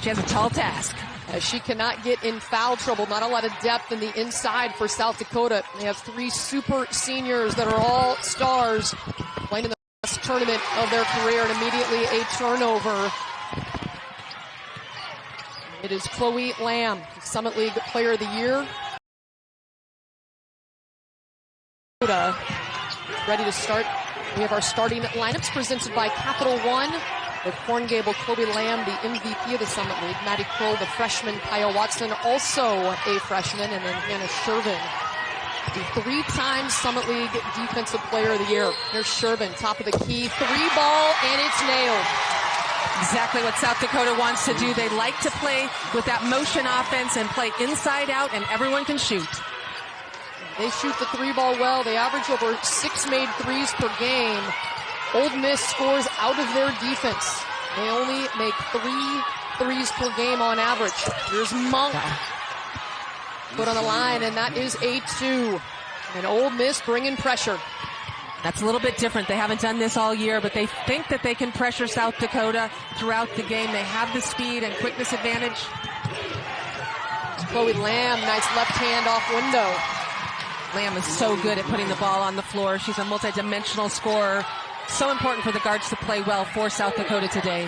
She has a tall task. As she cannot get in foul trouble. Not a lot of depth in the inside for South Dakota. They have 3 super seniors that are all stars playing in the best tournament of their career, and immediately a turnover. It is Chloe Lamb, Summit League Player of the Year. Ready to start. We have our starting lineups presented by Capital One. With Corn Gable, Chloe Lamb, the MVP of the Summit League. Maddie Kroll, the freshman. Kaya Watson, also a freshman. And then Hannah Shervin, the 3-time Summit League Defensive Player of the Year. Here's Shervin, top of the key. 3-ball, and it's nailed. Exactly what South Dakota wants to do. They like to play with that motion offense and play inside out, and everyone can shoot. They shoot the 3-ball well. They average over 6 made threes per game. Ole Miss scores out of their defense. They only make 3 threes per game on average. Here's Monk. Put on the line, and that is a 2. And Ole Miss bringing pressure. That's a little bit different. They haven't done this all year, but they think that they can pressure South Dakota throughout the game. They have the speed and quickness advantage. Chloe Lamb, nice left hand off window. Lamb is so good at putting the ball on the floor. She's a multi-dimensional scorer. So important for the guards to play well for South Dakota today.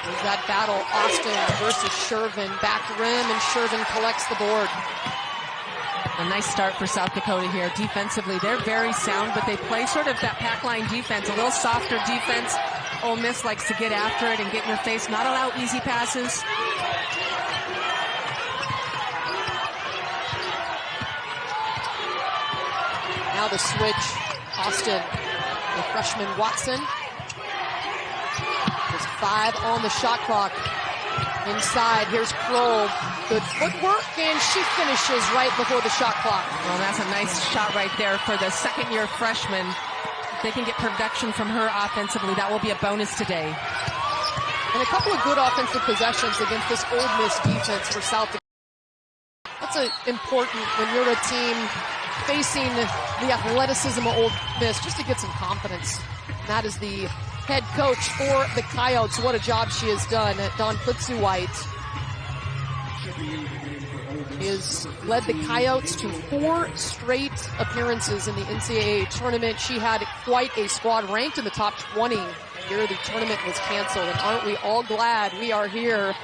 There's that battle, Austin versus Shervin. Back rim, and Shervin collects the board. A nice start for South Dakota here. Defensively, they're very sound, but they play sort of that pack line defense, a little softer defense. Ole Miss likes to get after it and get in your face, not allow easy passes. Now the switch, Austin, the freshman Watson. There's 5 on the shot clock. Inside, here's Kroll. Good footwork, and she finishes right before the shot clock. Well, that's a nice shot right there for the second-year freshman. If they can get production from her offensively, that will be a bonus today. And a couple of good offensive possessions against this Ole Miss defense for South Dakota. That's important when you're a team facing the athleticism of Ole Miss, just to get some confidence. And that is the head coach for the Coyotes. What a job she has done. Dawn Plitzu-White has led the Coyotes to 4 straight appearances in the NCAA tournament. She had quite a squad ranked in the top 20. Here the tournament was canceled, and aren't we all glad we are here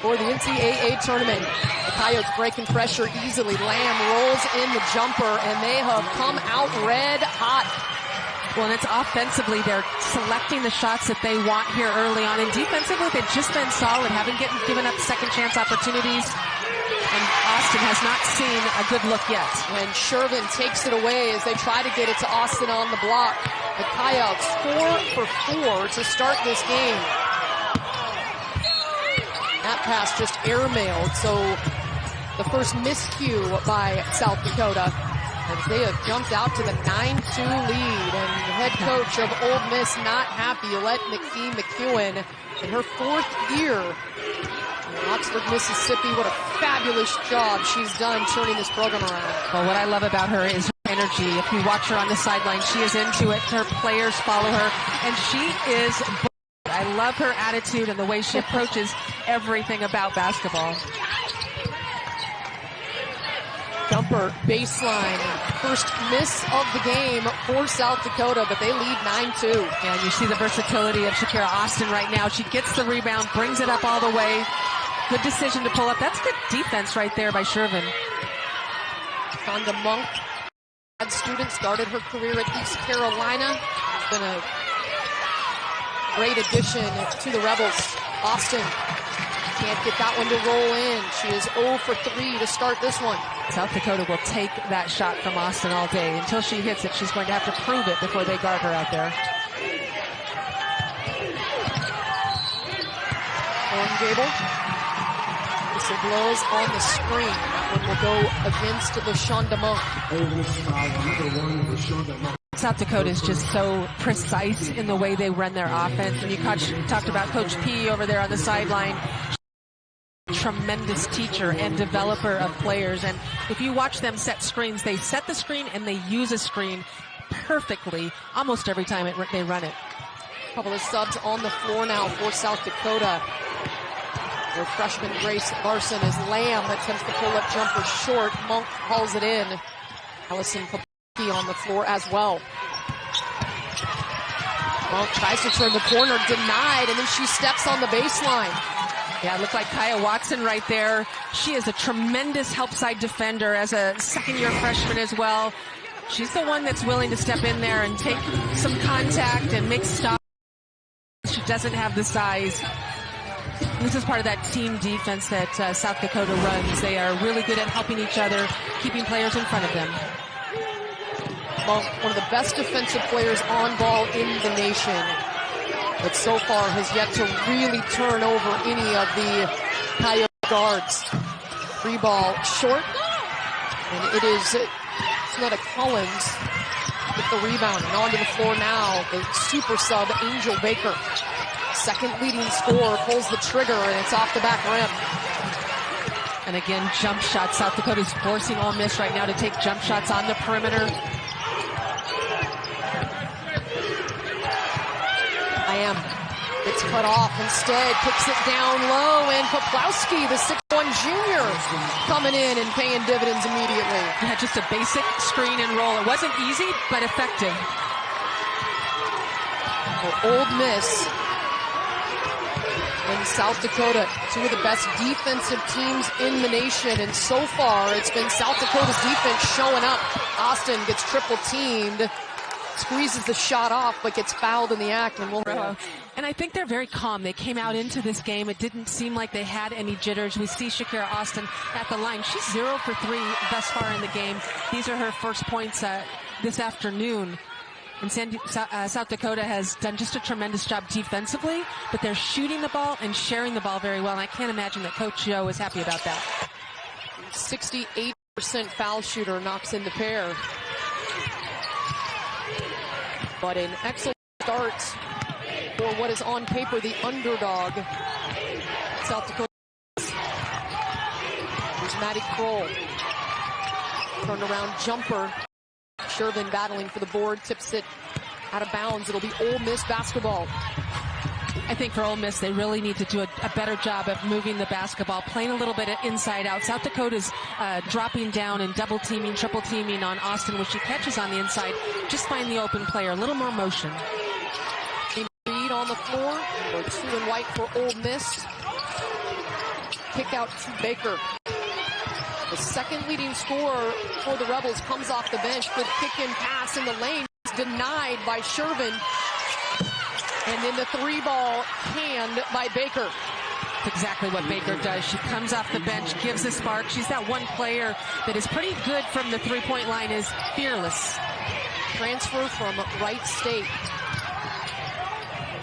for the NCAA tournament. The Coyotes breaking pressure easily. Lamb rolls in the jumper, and they have come out red hot. Well, and it's offensively, they're selecting the shots that they want here early on. And defensively, they've just been solid, haven't given up second chance opportunities. And Austin has not seen a good look yet. And Shervin takes it away as they try to get it to Austin on the block. The Coyotes 4 for 4 to start this game. That pass just airmailed, so the first miscue by South Dakota. As they have jumped out to the 9-2 lead, and the head coach of Ole Miss not happy. Let McKee McEwen in her 4th year in Oxford, Mississippi. What a fabulous job she's done turning this program around. Well, what I love about her is her energy. If you watch her on the sideline, she is into it. Her players follow her, and she is. I love her attitude and the way she approaches everything about basketball. Jumper, baseline, first miss of the game for South Dakota, but they lead 9-2. Yeah, and you see the versatility of Shakira Austin right now. She gets the rebound, brings it up all the way. Good decision to pull up. That's good defense right there by Shervin. Shonda Monk, grad student, started her career at East Carolina. Has been a great addition to the Rebels. Austin can't get that one to roll in. She is 0 for 3 to start this one. South Dakota will take that shot from Austin all day. Until she hits it, she's going to have to prove it before they guard her out there. Corn Gable. Whistle blows on the screen. That one will go against LaShonda Monk. South Dakota is just so precise in the way they run their offense. And you talked about Coach P over there on the sideline. Tremendous teacher and developer of players. And if you watch them set screens, they set the screen and they use a screen perfectly almost every time they run it. A couple of subs on the floor now for South Dakota. Their freshman Grace Larson is Lamb attempts the pull-up jumper short. Monk hauls it in. Allison Popowski on the floor as well. Monk tries to turn the corner, denied, and then she steps on the baseline. Yeah, it looked like Kaya Watson right there. She is a tremendous help side defender as a second-year freshman as well. She's the one that's willing to step in there and take some contact and make stops. She doesn't have the size. This is part of that team defense that South Dakota runs. They are really good at helping each other, keeping players in front of them. Monk, one of the best defensive players on ball in the nation, but so far has yet to really turn over any of the Coyote guards. Free ball short, and it is Sonetta Collins with the rebound. And onto the floor now, the super sub Angel Baker. Second leading scorer pulls the trigger, and it's off the back rim. And again, jump shots. South Dakota's forcing Ole Miss right now to take jump shots on the perimeter. It's cut off instead, kicks it down low, and Poplowski, the 6'1 junior, coming in and paying dividends immediately. Yeah, just a basic screen and roll. It wasn't easy, but effective. For Ole Miss and South Dakota, two of the best defensive teams in the nation, and so far it's been South Dakota's defense showing up. Austin gets triple teamed, squeezes the shot off, but gets fouled in the act. And I think they're very calm. They came out into this game. It didn't seem like they had any jitters. We see Shakira Austin at the line. She's 0 for 3 thus far in the game. These are her first points this afternoon. And South Dakota has done just a tremendous job defensively, but they're shooting the ball and sharing the ball very well. And I can't imagine that Coach Joe is happy about that. 68% foul shooter knocks in the pair. But an excellent start for what is on paper the underdog, South Dakota. Here's Maddie Kroll. Turned around jumper. Shervin battling for the board, tips it out of bounds. It'll be Ole Miss basketball. I think for Ole Miss, they really need to do a better job of moving the basketball, playing a little bit inside out. South Dakota's dropping down and double teaming, triple teaming on Austin, which she catches on the inside. Just find the open player, a little more motion. Reed on the floor, or 2 and white for Ole Miss. Kick out to Baker. The second leading scorer for the Rebels comes off the bench. Good kick and pass in the lane. Denied by Shervin. And then the 3-ball canned by Baker. That's exactly what Baker does. She comes off the bench, gives a spark. She's that one player that is pretty good from the three-point line, is fearless. Transfer from Wright State.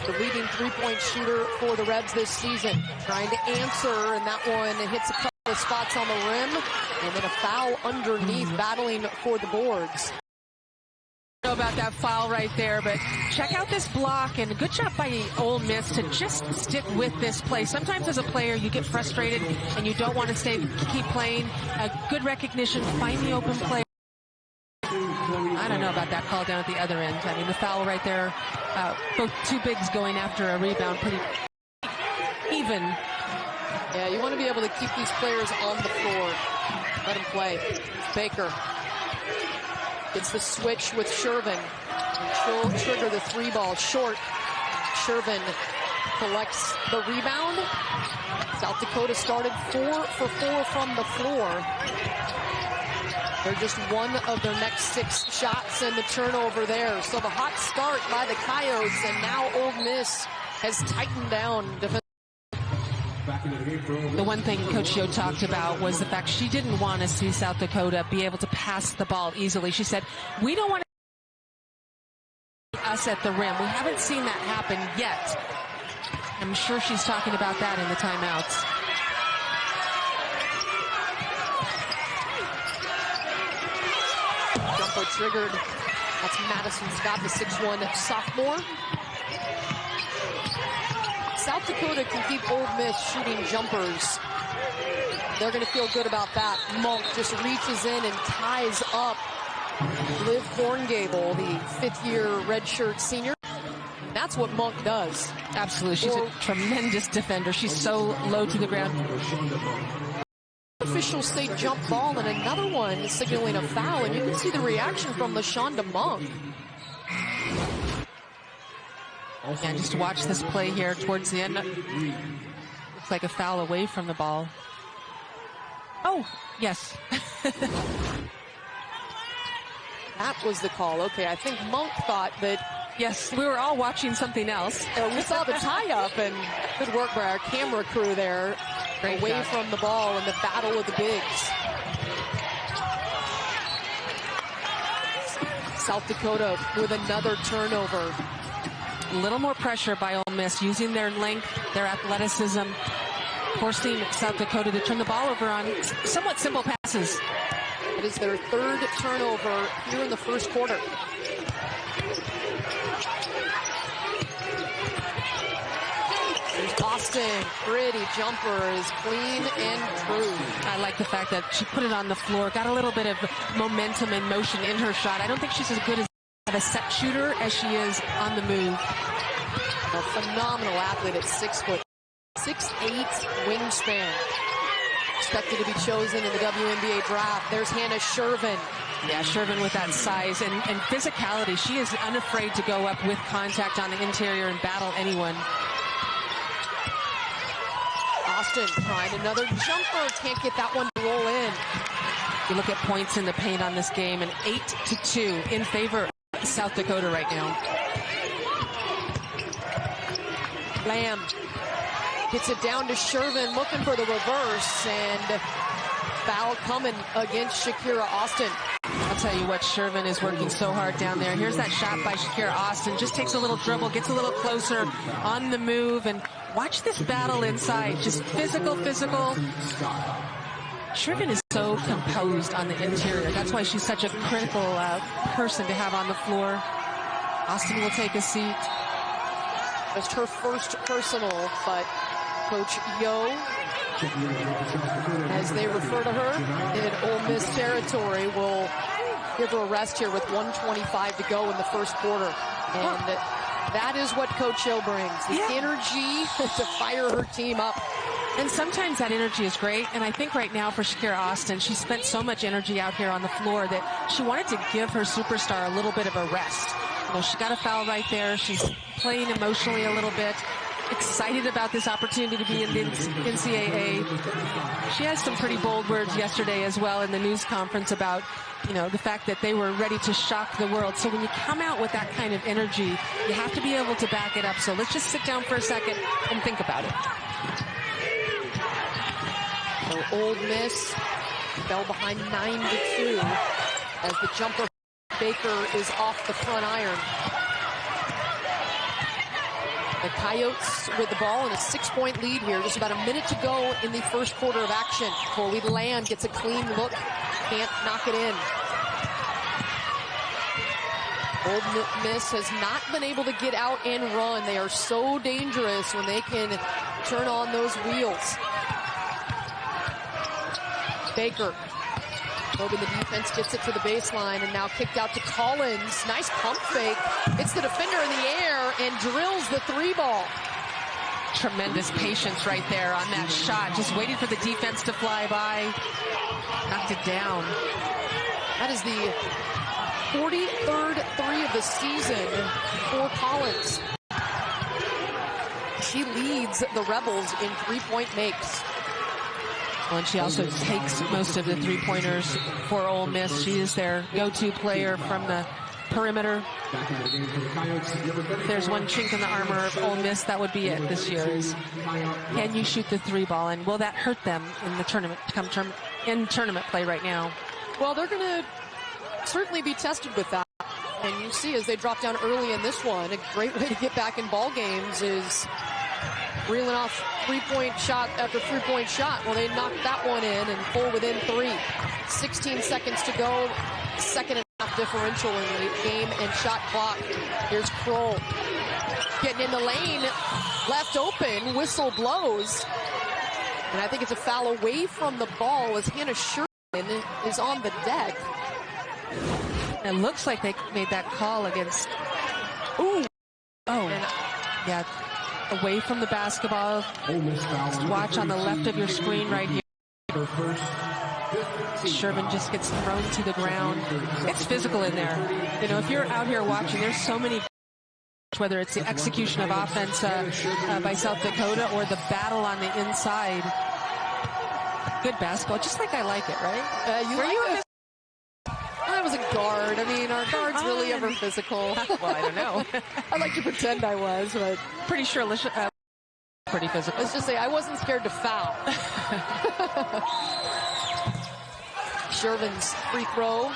The leading three-point shooter for the Rebs this season. Trying to answer, and that one hits a couple of spots on the rim. And then a foul underneath, battling for the boards. Know about that foul right there, but check out this block, and a good job by Ole Miss to just stick with this play. Sometimes as a player you get frustrated and you don't want to keep playing. A good recognition, find the open play. I don't know about that call down at the other end. I mean, the foul right there, both two bigs going after a rebound, pretty even. Yeah, you want to be able to keep these players on the floor. Let them play. Baker gets the switch with Shervin. And she'll trigger the 3-ball short. Shervin collects the rebound. South Dakota started 4 for 4 from the floor. They're just one of their next 6 shots, and the turnover there. So the hot start by the Coyotes, and now Ole Miss has tightened down defensively. The one thing Coach Joe talked about was the fact she didn't want to see South Dakota be able to pass the ball easily. She said, we don't want us at the rim. We haven't seen that happen yet. I'm sure she's talking about that in the timeouts. Jumper triggered. That's Madison Scott, the 6'1 sophomore. South Dakota can keep Ole Miss shooting jumpers. They're going to feel good about that. Monk just reaches in and ties up Liv Thorngable, the 5th-year redshirt senior. that's what Monk does. Absolutely. She's a tremendous defender. She's so low to the ground. Officials say jump ball, and another one signaling a foul, and you can see the reaction from LaShonda Monk. Yeah, just watch this play here towards the end. Looks like a foul away from the ball. Oh, yes. That was the call. Okay, I think Monk thought that. Yes, we were all watching something else. We saw the tie-up, and good work by our camera crew there. Great away job. from the ball in the battle of the bigs. South Dakota with another turnover. A little more pressure by Ole Miss, using their length, their athleticism, forcing South Dakota to turn the ball over on somewhat simple passes. It is their third turnover here in the first quarter. Here's Austin. Pretty jumper is clean and true. I like the fact that she put it on the floor, got a little bit of momentum and motion in her shot. I don't think she's as good as a set shooter as she is on the move. A phenomenal athlete at 6 foot, 6'8" wingspan. Expected to be chosen in the WNBA draft. There's Hannah Shervin. Yeah, Shervin with that size and physicality. She is unafraid to go up with contact on the interior and battle anyone. Austin trying another jumper. Can't get that one to roll in. You look at points in the paint on this game, and 8-2 in favor of South Dakota right now. Lamb gets it down to Shervin, looking for the reverse, and foul coming against Shakira Austin. I'll tell you what, Shervin is working so hard down there. Here's that shot by Shakira Austin. Just takes a little dribble, gets a little closer on the move, and watch this battle inside. Just physical. Shervin is so composed on the interior. That's why she's such a critical person to have on the floor. Austin will take a seat. Just her first personal, but Coach Yo, as they refer to her in Ole Miss territory, will give her a rest here with 1:25 to go in the first quarter. And that is what Coach Yo brings, the energy to fire her team up. And sometimes that energy is great, and I think right now for Shakira Austin, she spent so much energy out here on the floor that she wanted to give her superstar a little bit of a rest. You know, she got a foul right there. She's playing emotionally a little bit, excited about this opportunity to be in the NCAA. She has some pretty bold words yesterday as well in the news conference about, you know, the fact that they were ready to shock the world. So when you come out with that kind of energy, you have to be able to back it up. So let's just sit down for a second and think about it. So Ole Miss fell behind 9-2 as the jumper Baker is off the front iron. The Coyotes with the ball in a 6-point lead here. Just about a minute to go in the first quarter of action. Chloe Lamb gets a clean look. Can't knock it in. Ole Miss has not been able to get out and run. They are so dangerous when they can turn on those wheels. Baker, hoping the defense gets it to the baseline, and now kicked out to Collins. Nice pump fake. Hits the defender in the air and drills the 3-ball. Tremendous patience right there on that shot. Just waiting for the defense to fly by. Knocked it down. That is the 43rd 3 of the season for Collins. She leads the Rebels in 3-point makes. And she also takes most of the three-pointers for Ole Miss. She is their go-to player from the perimeter. If there's one chink in the armor of Ole Miss, that would be it this year. Is can you shoot the 3-ball, and will that hurt them in the tournament? In tournament play right now? Well, they're going to certainly be tested with that. And you see, as they drop down early in this one, a great way to get back in ball games is reeling off 3-point shot after 3-point shot. Well, they knocked that one in and pull within 3. 16 seconds to go. Second and a half differential in the game and shot clock. Here's Kroll getting in the lane, left open, whistle blows. And I think it's a foul away from the ball as Hannah Shervin is on the deck. It looks like they made that call against. Ooh. Oh. And Yeah, away from the basketball. Just watch on the left of your screen right here. Shervin just gets thrown to the ground. It's physical in there. You know, if you're out here watching, there's so many, whether it's the execution of offense by South Dakota or the battle on the inside. Good basketball, just like I like it, right? I was a guard. I mean, are guards really ever physical? Well, I don't know. I like to pretend I was, but pretty sure pretty physical. Let's just say I wasn't scared to foul. Shervin's free throw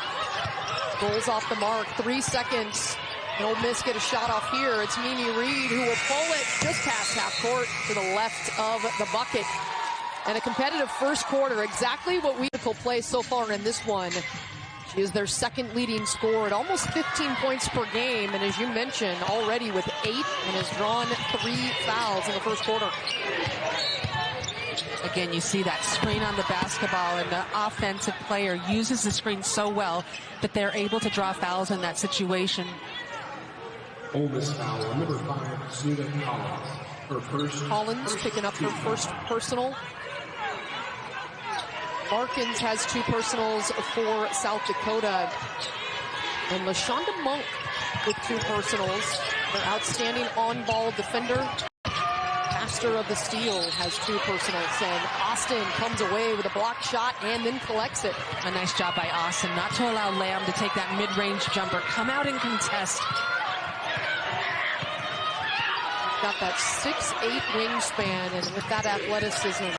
rolls off the mark. 3 seconds. And Ole Miss get a shot off here. It's Mimi Reed who will pull it just past half court to the left of the bucket. And a competitive first quarter, exactly what we play so far in this one. She is their second leading scorer at almost 15 points per game. And as you mentioned, already with 8 and has drawn 3 fouls in the first quarter. Again, you see that screen on the basketball, and the offensive player uses the screen so well that they're able to draw fouls in that situation. Ole Miss foul, number 5, Suna Collins. Her first. Collins picking up her first personal. Larkins has 2 personals for South Dakota. And LaShonda Monk with 2 personals. Their outstanding on-ball defender. Master of the steal has 2 personals. And Austin comes away with a block shot and then collects it. A nice job by Austin not to allow Lamb to take that mid-range jumper. Come out and contest. Got that 6'8" wingspan, and with that athleticism,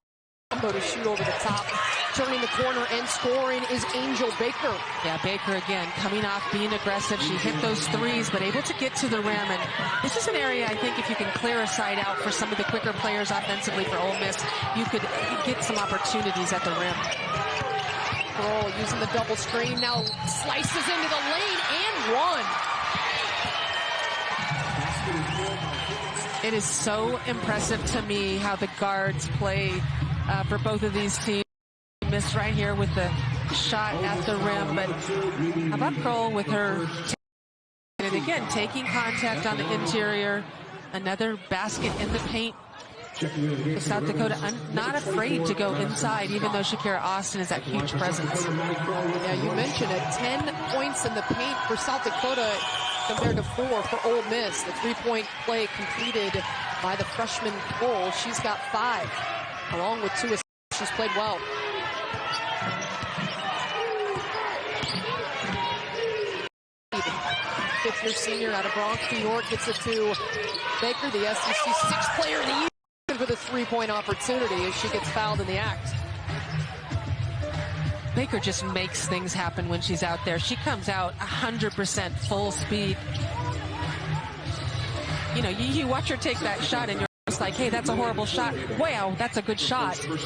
to shoot over the top. Turning the corner and scoring is Angel Baker. Yeah, Baker again coming off, being aggressive. She hit those threes, but able to get to the rim. And this is an area I think if you can clear a side out for some of the quicker players offensively for Ole Miss, you could get some opportunities at the rim. Kroll using the double screen now slices into the lane and one. It is so impressive to me how the guards play for both of these teams. Miss right here with the shot at the rim, but how about Kroll with her, and again taking contact on the interior. Another basket in the paint. South Dakota not afraid to go inside, even though Shakira Austin is that huge presence. Yeah, you mentioned it. 10 points in the paint for South Dakota compared to 4 for Ole Miss. The 3-point play completed by the freshman Kroll. She's got 5, along with 2 assists. She's played well. Fifth-year senior out of Bronx, New York, gets it to Baker, the SEC 6th player of the year, for the 3-point opportunity as she gets fouled in the act. Baker just makes things happen when she's out there. She comes out 100% full speed. You know, you watch her take that shot and you're just like, hey, that's a horrible shot. Wow, that's a good shot. Gotta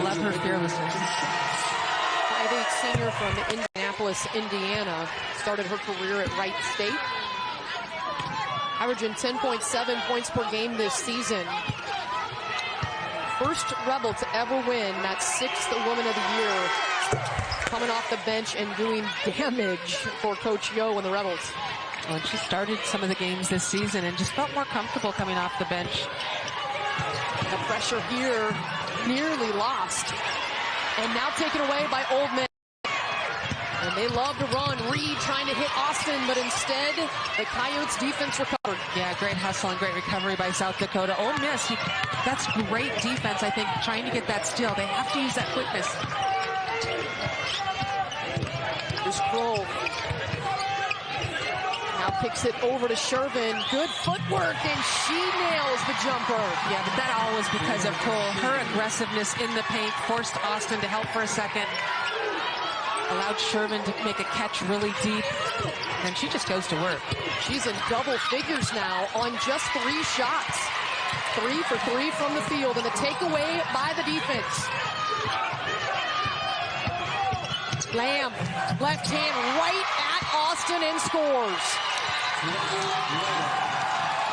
love her fearlessness. 5'8" senior from Indianapolis, Indiana. Started her career at Wright State. Averaging 10.7 points per game this season. First Rebel to ever win that 6th Woman of the Year. Coming off the bench and doing damage for Coach Yo and the Rebels. Well, she started some of the games this season and just felt more comfortable coming off the bench. The pressure here nearly lost. And now taken away by Ole Miss. And they love to run. Reed trying to hit Austin, but instead the Coyotes defense recovered. Yeah, great hustle and great recovery by South Dakota. Ole Miss, that's great defense, I think, trying to get that steal. They have to use that quickness. Here's Kroll. Now kicks it over to Shervin. Good footwork, and she nails the jumper. Yeah, but that all was because of Kroll. Her aggressiveness in the paint forced Austin to help for a second. Allowed Shervin to make a catch really deep. And she just goes to work. She's in double figures now on just 3 shots. 3 for 3 from the field, and the takeaway by the defense. Lamb, left hand right at Austin and scores.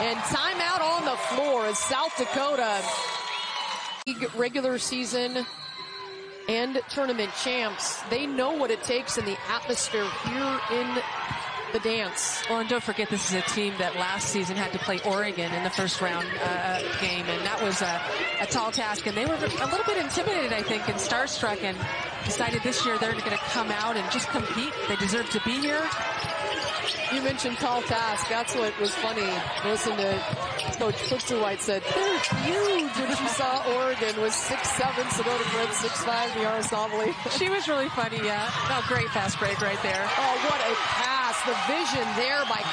And timeout on the floor as South Dakota, regular season and tournament champs, they know what it takes in the atmosphere here in the dance. Well, and don't forget, this is a team that last season had to play Oregon in the first round game, and that was a tall task. And they were a little bit intimidated, I think, and starstruck, and decided this year they're going to come out and just compete. They deserve to be here. You mentioned tall task. That's what was funny. Listen to Coach White said, they're huge when she saw Oregon was 6'7", Sonota Brent 6'5", Miara Sommely. She was really funny, yeah. Oh, great fast break right there. Oh, what a pass. The vision there by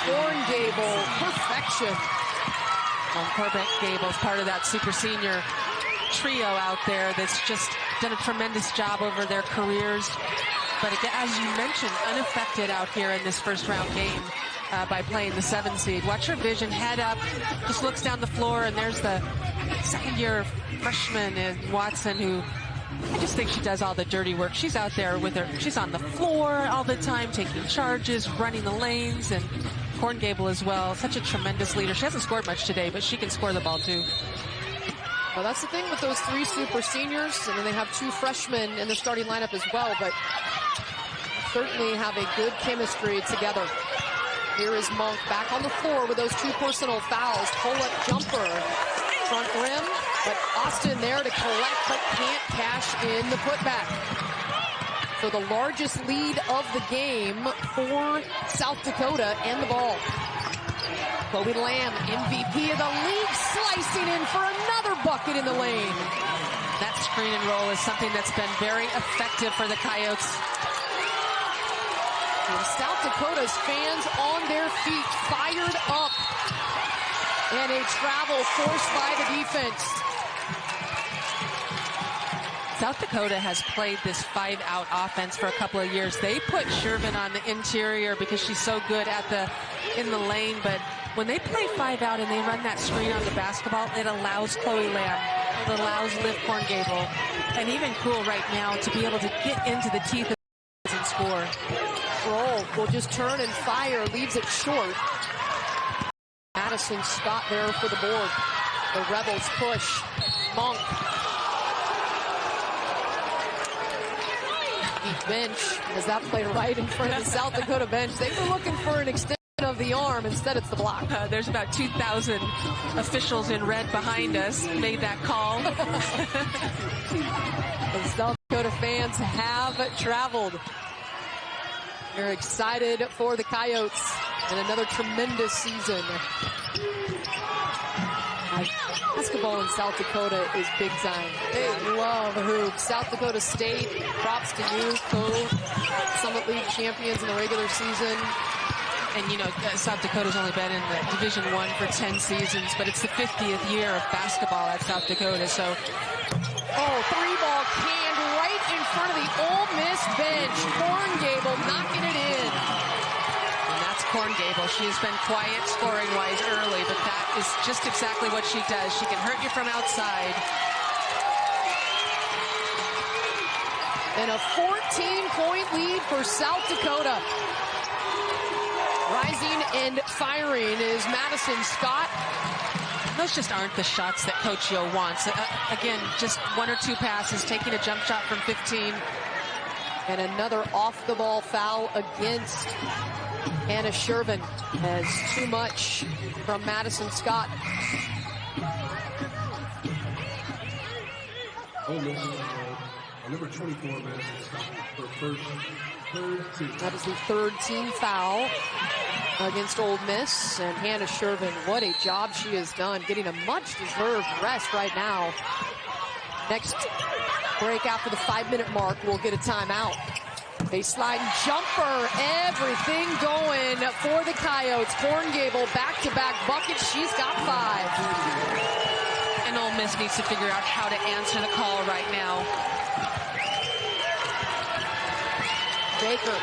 Gable. Perfection. Corbett Gable's part of that super senior trio out there that's just done a tremendous job over their careers. But again, as you mentioned, unaffected out here in this first round game by playing the 7 seed. Watch her vision, head up, just looks down the floor, and there's the second-year freshman in Watson, who I just think she does all the dirty work. She's out there with her. She's on the floor all the time, taking charges, running the lanes, and Gable as well. Such a tremendous leader. She hasn't scored much today, but she can score the ball too. Well, that's the thing with those 3 super seniors, and then they have 2 freshmen in the starting lineup as well, but certainly have a good chemistry together. Here is Monk back on the floor with those 2 personal fouls. Pull-up jumper, front rim, but Austin there to collect, but can't cash in the putback. So the largest lead of the game for South Dakota and the ball. Chloe Lamb, MVP of the league, slicing in for another bucket in the lane. That screen and roll is something that's been very effective for the Coyotes. And South Dakota's fans on their feet, fired up. And a travel forced by the defense. South Dakota has played this 5-out offense for a couple of years. They put Shervin on the interior because she's so good in the lane, but when they play 5-out and they run that screen on the basketball, it allows Chloe Lamb, it allows Liv Gable, and even Cool right now to be able to get into the teeth of the and score. Roll will just turn and fire, leaves it short. Madison Scott there for the board. The Rebels push. Monk. Deep bench, as that played right in front of the South Dakota bench. They were looking for an extension of the arm. Instead, it's the block. There's about 2,000 officials in red behind us made that call. The South Dakota fans have traveled. They're excited for the Coyotes and another tremendous season. Basketball in South Dakota is big time. They love hoops. South Dakota State, props to you, Summit League champions in the regular season. And, you know, South Dakota's only been in the Division I for 10 seasons, but it's the 50th year of basketball at South Dakota, so. Oh, 3-ball canned right in front of the Ole Miss bench. Gable knocking it in. And that's Gable. She has been quiet scoring-wise early, but that is just exactly what she does. She can hurt you from outside. And a 14-point lead for South Dakota. Rising and firing is Madison Scott. Those just aren't the shots that Coach Yo wants. Again, just 1 or 2 passes, taking a jump shot from 15. And another off-the-ball foul against Hannah Shervin, as too much from Madison Scott. Ole Miss, number 24, Madison Scott, for first, third team. That is the 3rd team foul against Ole Miss. And Hannah Shervin, what a job she has done, getting a much-deserved rest right now. Next break after the 5-minute mark, we'll get a timeout. Baseline jumper, everything going for the Coyotes. Gable, back-to-back buckets. She's got 5. And Ole Miss needs to figure out how to answer the call right now. Baker.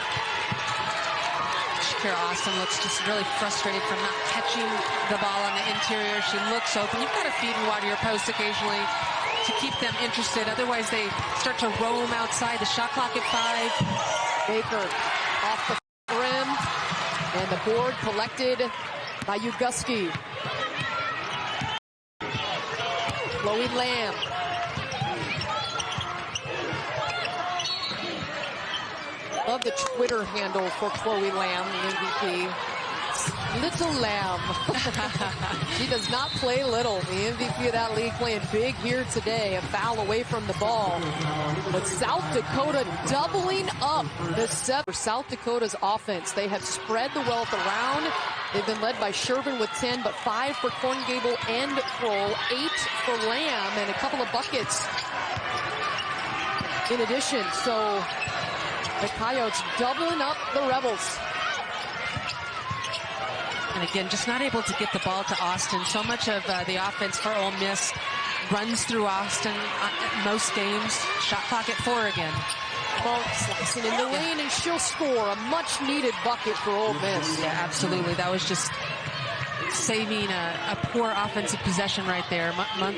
Shakira Austin looks just really frustrated from not catching the ball on the interior. She looks open. You've got to feed and water your post occasionally to keep them interested. Otherwise, they start to roam outside. The shot clock at 5. Baker off the rim. And the board collected by Uguski. Chloe Lamb. Love the Twitter handle for Chloe Lamb, the MVP. Little Lamb. She does not play little. The MVP of that league playing big here today. A foul away from the ball. But South Dakota doubling up the set for South Dakota's offense. They have spread the wealth around. They've been led by Shervin with 10, but 5 for Corn Gable and Kroll, 8 for Lamb, and a couple of buckets in addition. So the Coyotes doubling up the Rebels. And again, just not able to get the ball to Austin. So much of the offense for Ole Miss runs through Austin at most games. Shot clock at 4 again. Monk slicing in the lane, and she'll score a much-needed bucket for Ole Miss. Yeah, absolutely. That was just saving a poor offensive possession right there. Monk,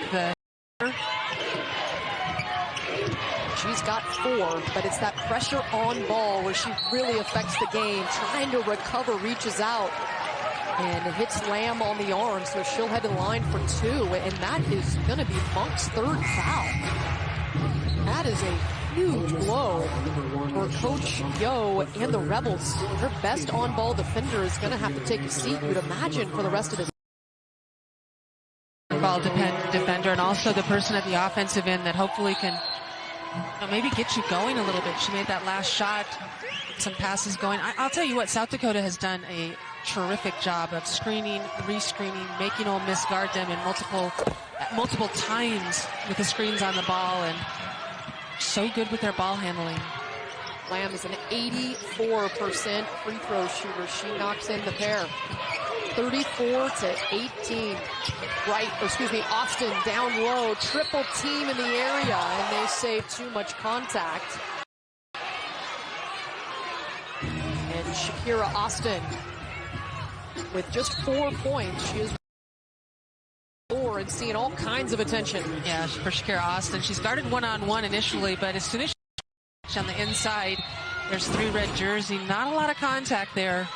she's got 4, but it's that pressure on ball where she really affects the game. Trying to recover, reaches out, and hits Lamb on the arm, so she'll head to the line for 2, and that is going to be Monk's 3rd foul. That is a huge blow for Coach Yo and the Rebels. Their best on-ball defender is going to have to take a seat, you'd imagine, for the rest of the ball defender, and also the person at the offensive end that hopefully can maybe get you going a little bit. She made that last shot, some passes going. I'll tell you what, South Dakota has done a terrific job of screening, re-screening, making Ole Miss guard them in multiple times with the screens on the ball, and so good with their ball handling. Lamb is an 84% free throw shooter. She knocks in the pair. 34-18. Austin down low, triple team in the area, and they save too much contact. And Shakira Austin with just 4 points. She is 4 and seeing all kinds of attention. Yeah, for Shakira Austin. She's guarded one-on-one initially, but as soon as she's on the inside, there's 3 red jersey. Not a lot of contact there.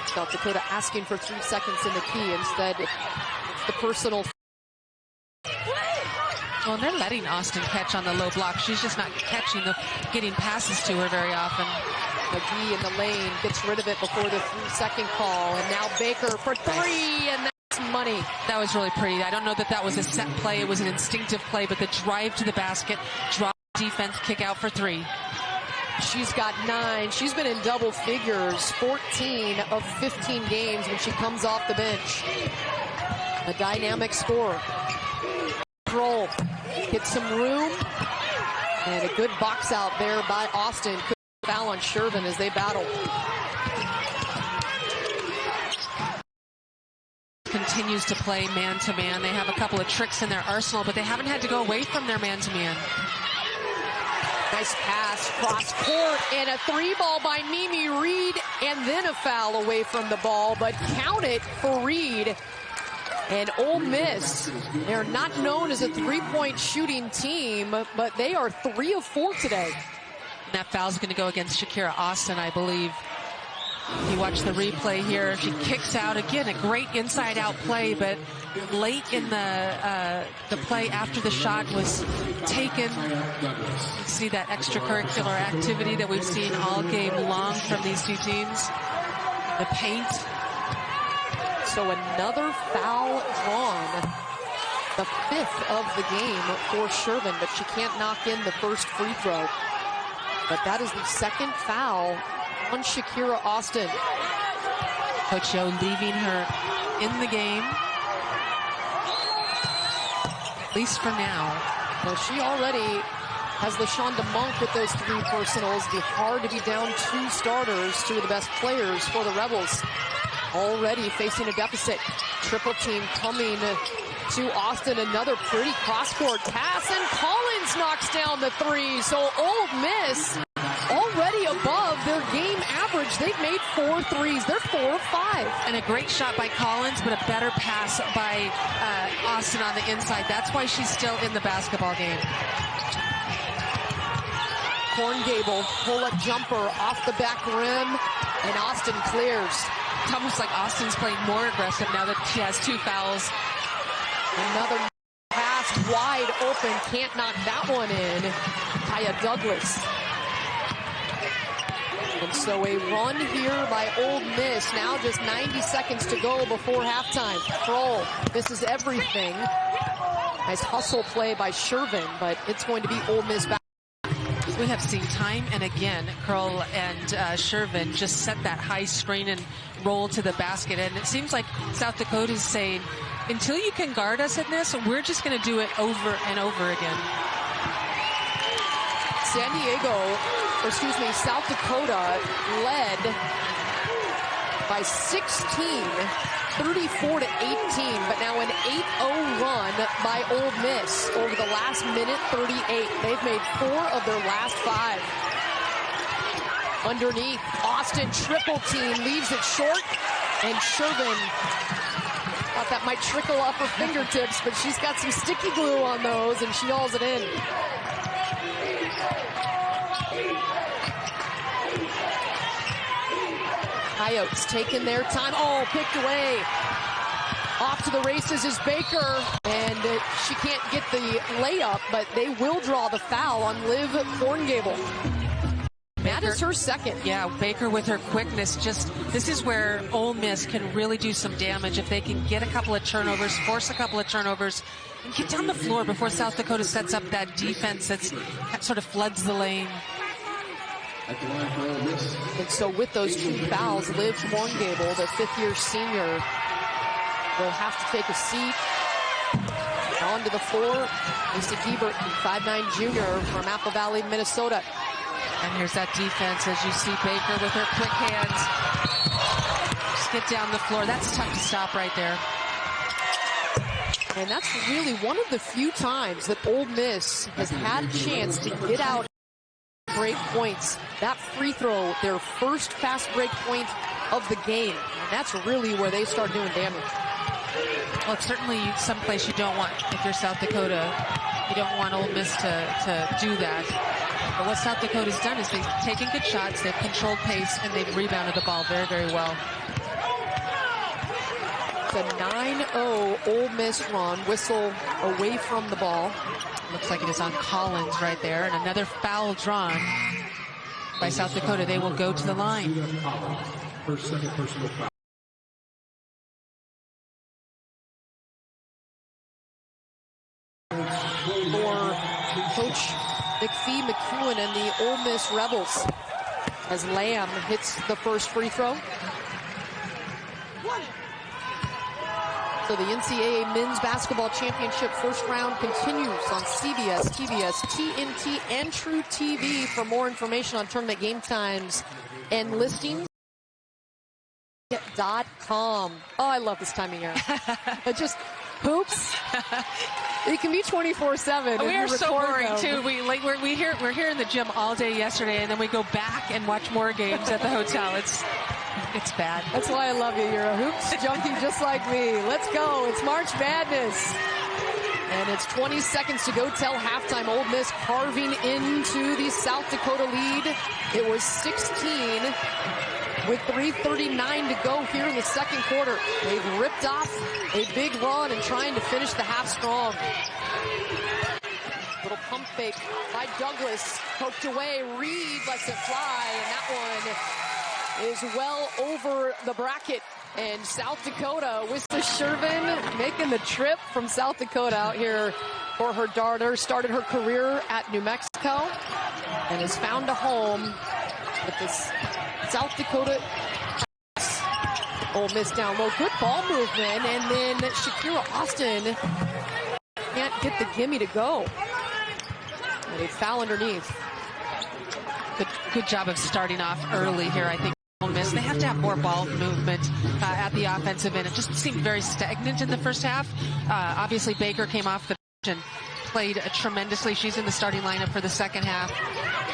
South Dakota asking for 3 seconds in the key. Instead, it's the personal. Well, they're letting Austin catch on the low block. She's just not getting passes to her very often. McGee in the lane gets rid of it before the 3-second call, and now Baker for 3, and that's money. That was really pretty. I don't know that that was a set play. It was an instinctive play, but the drive to the basket, drop defense, kick out for 3. She's got 9. She's been in double figures 14 of 15 games when she comes off the bench. A dynamic scorer. Roll. Get some room. And a good box out there by Austin. Could foul on Shervin as they battle. Continues to play man-to-man. They have a couple of tricks in their arsenal, but they haven't had to go away from their man-to-man. Nice pass, cross court, and a 3-ball by Mimi Reed, and then a foul away from the ball, but count it for Reed. And Ole Miss, they're not known as a 3-point shooting team, but they are 3 of 4 today. And that foul's going to go against Shakira Austin, I believe. You watch the replay here. She kicks out again, a great inside-out play, but late in the play after the shot was taken. You see that extracurricular activity that we've seen all game long from these two teams. The paint. So another foul drawn. The 5th of the game for Shervin, but she can't knock in the first free throw. But that is the 2nd foul on Shakira Austin. Coach Yo leaving her in the game, at least for now. Well, she already has LaShonda Monk with those 3 personals. It'd be hard to be down 2 starters, 2 of the best players for the Rebels. Already facing a deficit. Triple team coming to Austin. Another pretty cross-court pass, and Collins knocks down the 3. So Ole Miss already above their game average. They've made 4 threes. They're 4 of 5. And a great shot by Collins, but a better pass by Austin on the inside. That's why she's still in the basketball game. Corn Gable, pull-up jumper off the back rim, and Austin clears. It's almost like Austin's playing more aggressive now that she has 2 fouls. Another pass wide open, can't knock that one in. Kaya Douglas And so a run here by Ole Miss. Now just 90 seconds to go before halftime. Kroll misses everything. Nice hustle play by Shervin, but it's going to be Ole Miss back. We have seen time and again Kroll and Shervin just set that high screen and roll to the basket. And it seems like South Dakota is saying, until you can guard us in this, we're just going to do it over and over again. South Dakota led by 16, 34 to 18, but now an 8-0 run by Ole Miss over the last minute 38. They've made 4 of their last 5. Underneath, Austin triple team, leaves it short, and Shervin thought that might trickle off her fingertips, but she's got some sticky glue on those, and she hauls it in. Coyotes taking their time. Oh, picked away. Off to the races is Baker, and she can't get the layup, but they will draw the foul on Liv Thorngable. That is her second. Yeah, Baker with her quickness. This is where Ole Miss can really do some damage if they can get a couple of turnovers, force a couple of turnovers, and get down the floor before South Dakota sets up that defense that sort of floods the lane. And so with those 2 fouls, Liv Thorngable, the 5th-year senior, will have to take a seat. Onto the floor, Lisa Giebert, 5'9" junior from Apple Valley, Minnesota. And here's that defense as you see Baker with her quick hands. Just get down the floor. That's tough to stop right there. And that's really one of the few times that Ole Miss has had a chance to get out break points. That free throw, their first fast break point of the game. And that's really where they start doing damage. Well, it's certainly someplace you don't want, if you're South Dakota, you don't want Ole Miss to do that. But what South Dakota's done is they've taken good shots, they've controlled pace, and they've rebounded the ball very, very well. It's a 9-0 Ole Miss run, whistle away from the ball. Looks like it is on Collins right there, and another foul drawn by South Dakota. They will go to the line. First, second personal foul. For Coach McPhee McEwen and the Ole Miss Rebels as Lamb hits the first free throw. So the NCAA Men's Basketball Championship first round continues on CBS, TBS, TNT, and True TV. For more information on tournament game times and listings, .com. Oh, I love this time of year. It just hoops. It can be 24/7. We are so boring them. too. We're here in the gym all day yesterday, and then we go back and watch more games at the hotel. It's bad. That's why I love you. You're a hoops junkie just like me. Let's go. It's March Madness. And it's 20 seconds to go till halftime. Ole Miss carving into the South Dakota lead. It was 16 with 3:39 to go here in the second quarter. They've ripped off a big run and trying to finish the half strong. Little pump fake by Douglas. Poked away. Reed lets it fly, and that one is well over the bracket. And South Dakota with the Shervin making the trip from South Dakota out here for her daughter. Started her career at New Mexico and has found a home with this South Dakota. Ole Miss down low. Good ball movement. And then Shakira Austin can't get the gimme to go. And a foul underneath. Good job of starting off early here, I think. Ole Miss, they have to have more ball movement at the offensive end. It just seemed very stagnant in the first half. Obviously, Baker came off the bench and played tremendously. She's in the starting lineup for the second half.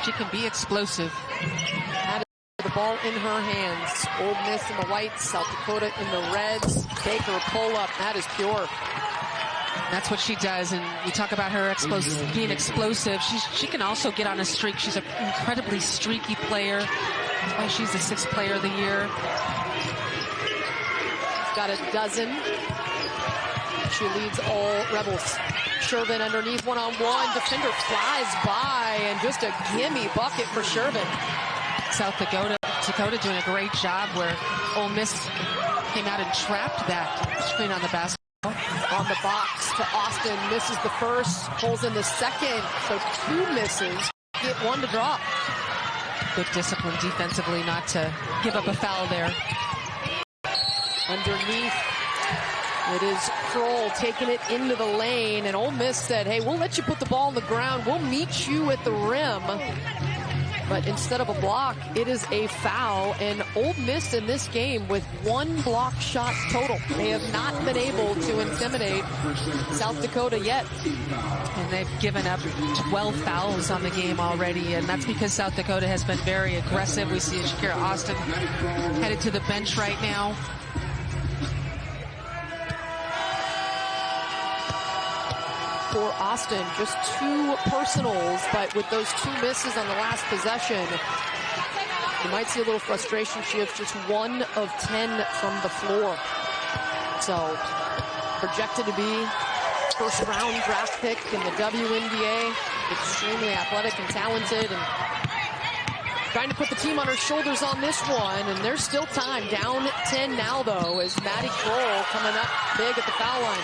She can be explosive. That is the ball in her hands. Ole Miss in the whites, South Dakota in the reds. Baker pull up. That is pure. That's what she does, and you talk about her being explosive. She can also get on a streak. She's an incredibly streaky player. That's why she's the 6th player of the year. She's got a dozen. She leads all Rebels. Shervin underneath, one-on-one. Defender flies by, and just a gimme bucket for Shervin. South Dakota doing a great job where Ole Miss came out and trapped that screen on the basketball. On the box to Austin, misses the first, pulls in the second, so 2 misses, get 1 to drop. Good discipline defensively not to give up a foul there. Underneath, it is Kroll taking it into the lane, and Ole Miss said, hey, we'll let you put the ball on the ground. We'll meet you at the rim. But instead of a block, it is a foul, and Ole Miss in this game with 1 block shot total. They have not been able to intimidate South Dakota yet. And they've given up 12 fouls on the game already, and that's because South Dakota has been very aggressive. We see Shakira Austin headed to the bench right now. For Austin, just 2 personals, but with those 2 misses on the last possession, you might see a little frustration. She has just 1 of 10 from the floor. So, projected to be first-round draft pick in the WNBA, extremely athletic and talented, and trying to put the team on her shoulders on this one, and there's still time. Down 10 now, though, as Maddie Kroll coming up big at the foul line.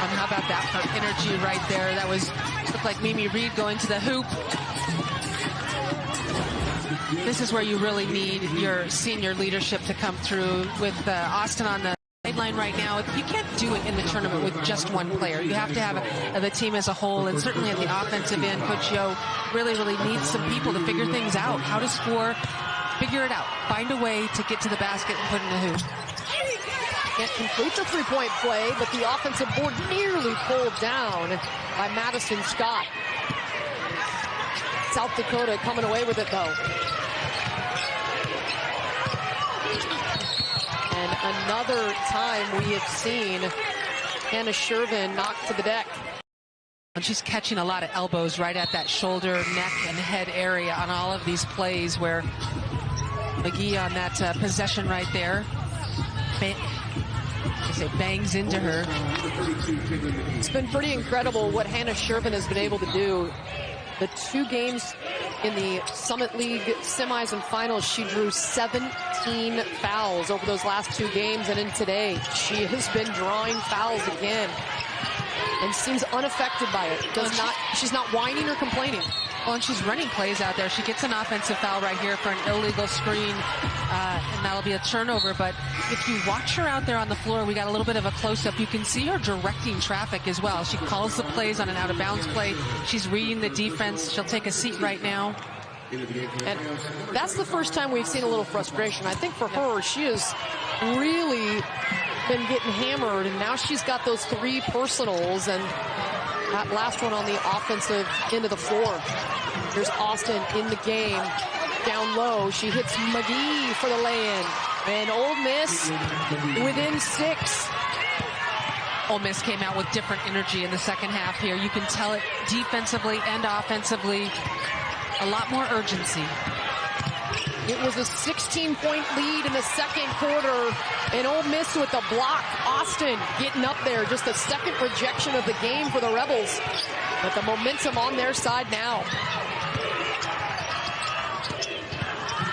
And how about that for energy right there? That looked like Mimi Reed going to the hoop. This is where you really need your senior leadership to come through. With Austin on the sideline right now, you can't do it in the tournament with just one player. You have to have the team as a whole, and certainly at the offensive end, Coach Yo really needs some people to figure things out, how to score, figure it out, find a way to get to the basket and put in the hoop. Can't complete the 3-point play, but the offensive board nearly pulled down by Madison Scott. South Dakota coming away with it, though. And another time we have seen Hannah Shervin knocked to the deck. And she's catching a lot of elbows right at that shoulder, neck, and head area on all of these plays where McGee on that possession right there. Bangs into her. It's been pretty incredible what Hannah Shervin has been able to do. The 2 games in the Summit League semis and finals, she drew 17 fouls over those last 2 games, and in today, she has been drawing fouls again and seems unaffected by it. She's not whining or complaining. Well, and she's running plays out there. She gets an offensive foul right here for an illegal screen, and that'll be a turnover. But if you watch her out there on the floor, we got a little bit of a close-up. You can see her directing traffic as well. She calls the plays on an out-of-bounds play. She's reading the defense. She'll take a seat right now. And that's the first time we've seen a little frustration. I think for her, she has really been getting hammered, and now she's got those 3 personals, and that last one on the offensive end of the floor. Here's Austin in the game. Down low, she hits McGee for the lay-in. And Ole Miss within 6. Ole Miss came out with different energy in the second half here. You can tell it defensively and offensively. A lot more urgency. It was a 16-point lead in the second quarter, and Ole Miss with the block. Austin getting up there, just a second rejection of the game for the Rebels. But the momentum on their side now.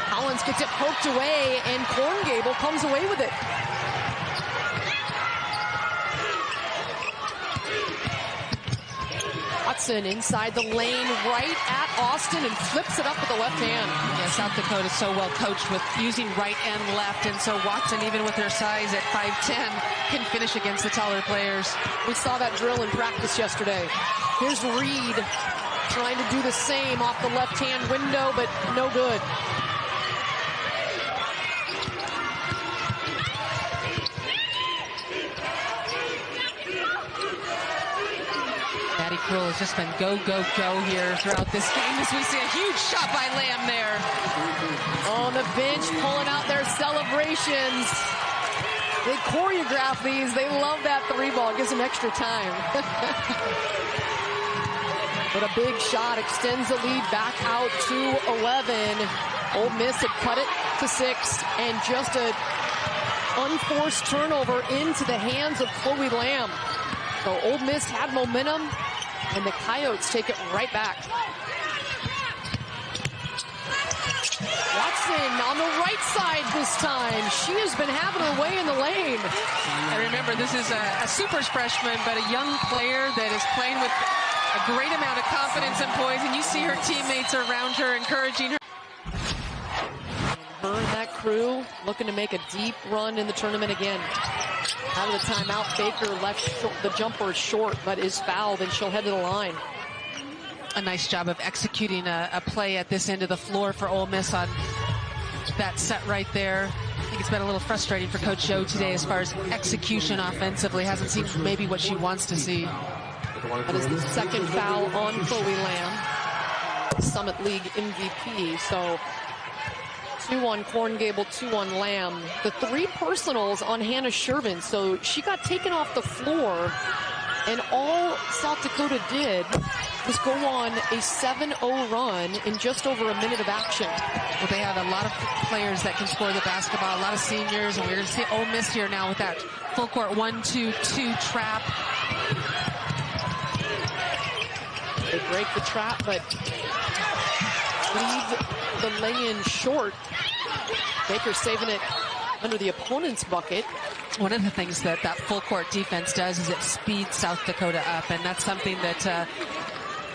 Collins gets it poked away, and Korngable comes away with it. Watson inside the lane, right at Austin, and flips it up with the left hand. Yeah, South Dakota is so well coached with using right and left, and so Watson, even with her size at 5'10", can finish against the taller players. We saw that drill in practice yesterday. Here's Reed trying to do the same off the left-hand window, but no good. Maddie Kroll has just been go, go, go here throughout this game as we see a huge shot by Lamb there. On the bench, pulling out their celebrations. They choreograph these. They love that 3-ball. Gives them extra time. But a big shot extends the lead back out to 11. Ole Miss had cut it to 6, and just a unforced turnover into the hands of Chloe Lamb. So Ole Miss had momentum, and the Coyotes take it right back. Watson on the right side this time. She has been having her way in the lane. And remember, this is a supers freshman, but a young player that is playing with a great amount of confidence and poise, and you see her teammates around her encouraging her. Her and that crew looking to make a deep run in the tournament again. Out of the timeout, Baker left the jumper short, but is fouled, and she'll head to the line. A nice job of executing a play at this end of the floor for Ole Miss on that set right there. I think it's been a little frustrating for Coach Joe today as far as execution offensively. Hasn't seen maybe what she wants to see. That is the second foul on Chloe Lamb, Summit League MVP. So 2 on Corn Gable, 2 on Lamb. The 3 personals on Hannah Shervin. So she got taken off the floor, and all South Dakota did was go on a 7-0 run in just over a minute of action. Well, they have a lot of players that can score the basketball, a lot of seniors, and we're going to see Ole Miss here now with that full court 1-2-2 trap. They break the trap, but leave the lay-in short. Baker saving it under the opponent's bucket. One of the things that full court defense does is it speeds South Dakota up, and that's something that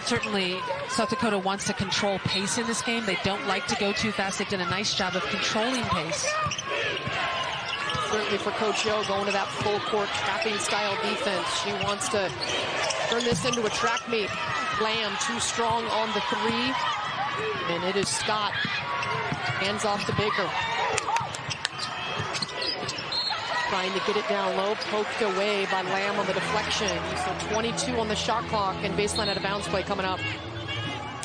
certainly South Dakota wants to control pace in this game. They don't like to go too fast. They've done a nice job of controlling pace. Certainly for Coach Joe, going to that full court trapping style defense. She wants to turn this into a track meet. Lamb too strong on the 3, and it is Scott. Hands off to Baker. Trying to get it down low, poked away by Lamb on the deflection. So 22 on the shot clock, and baseline out of bounds play coming up.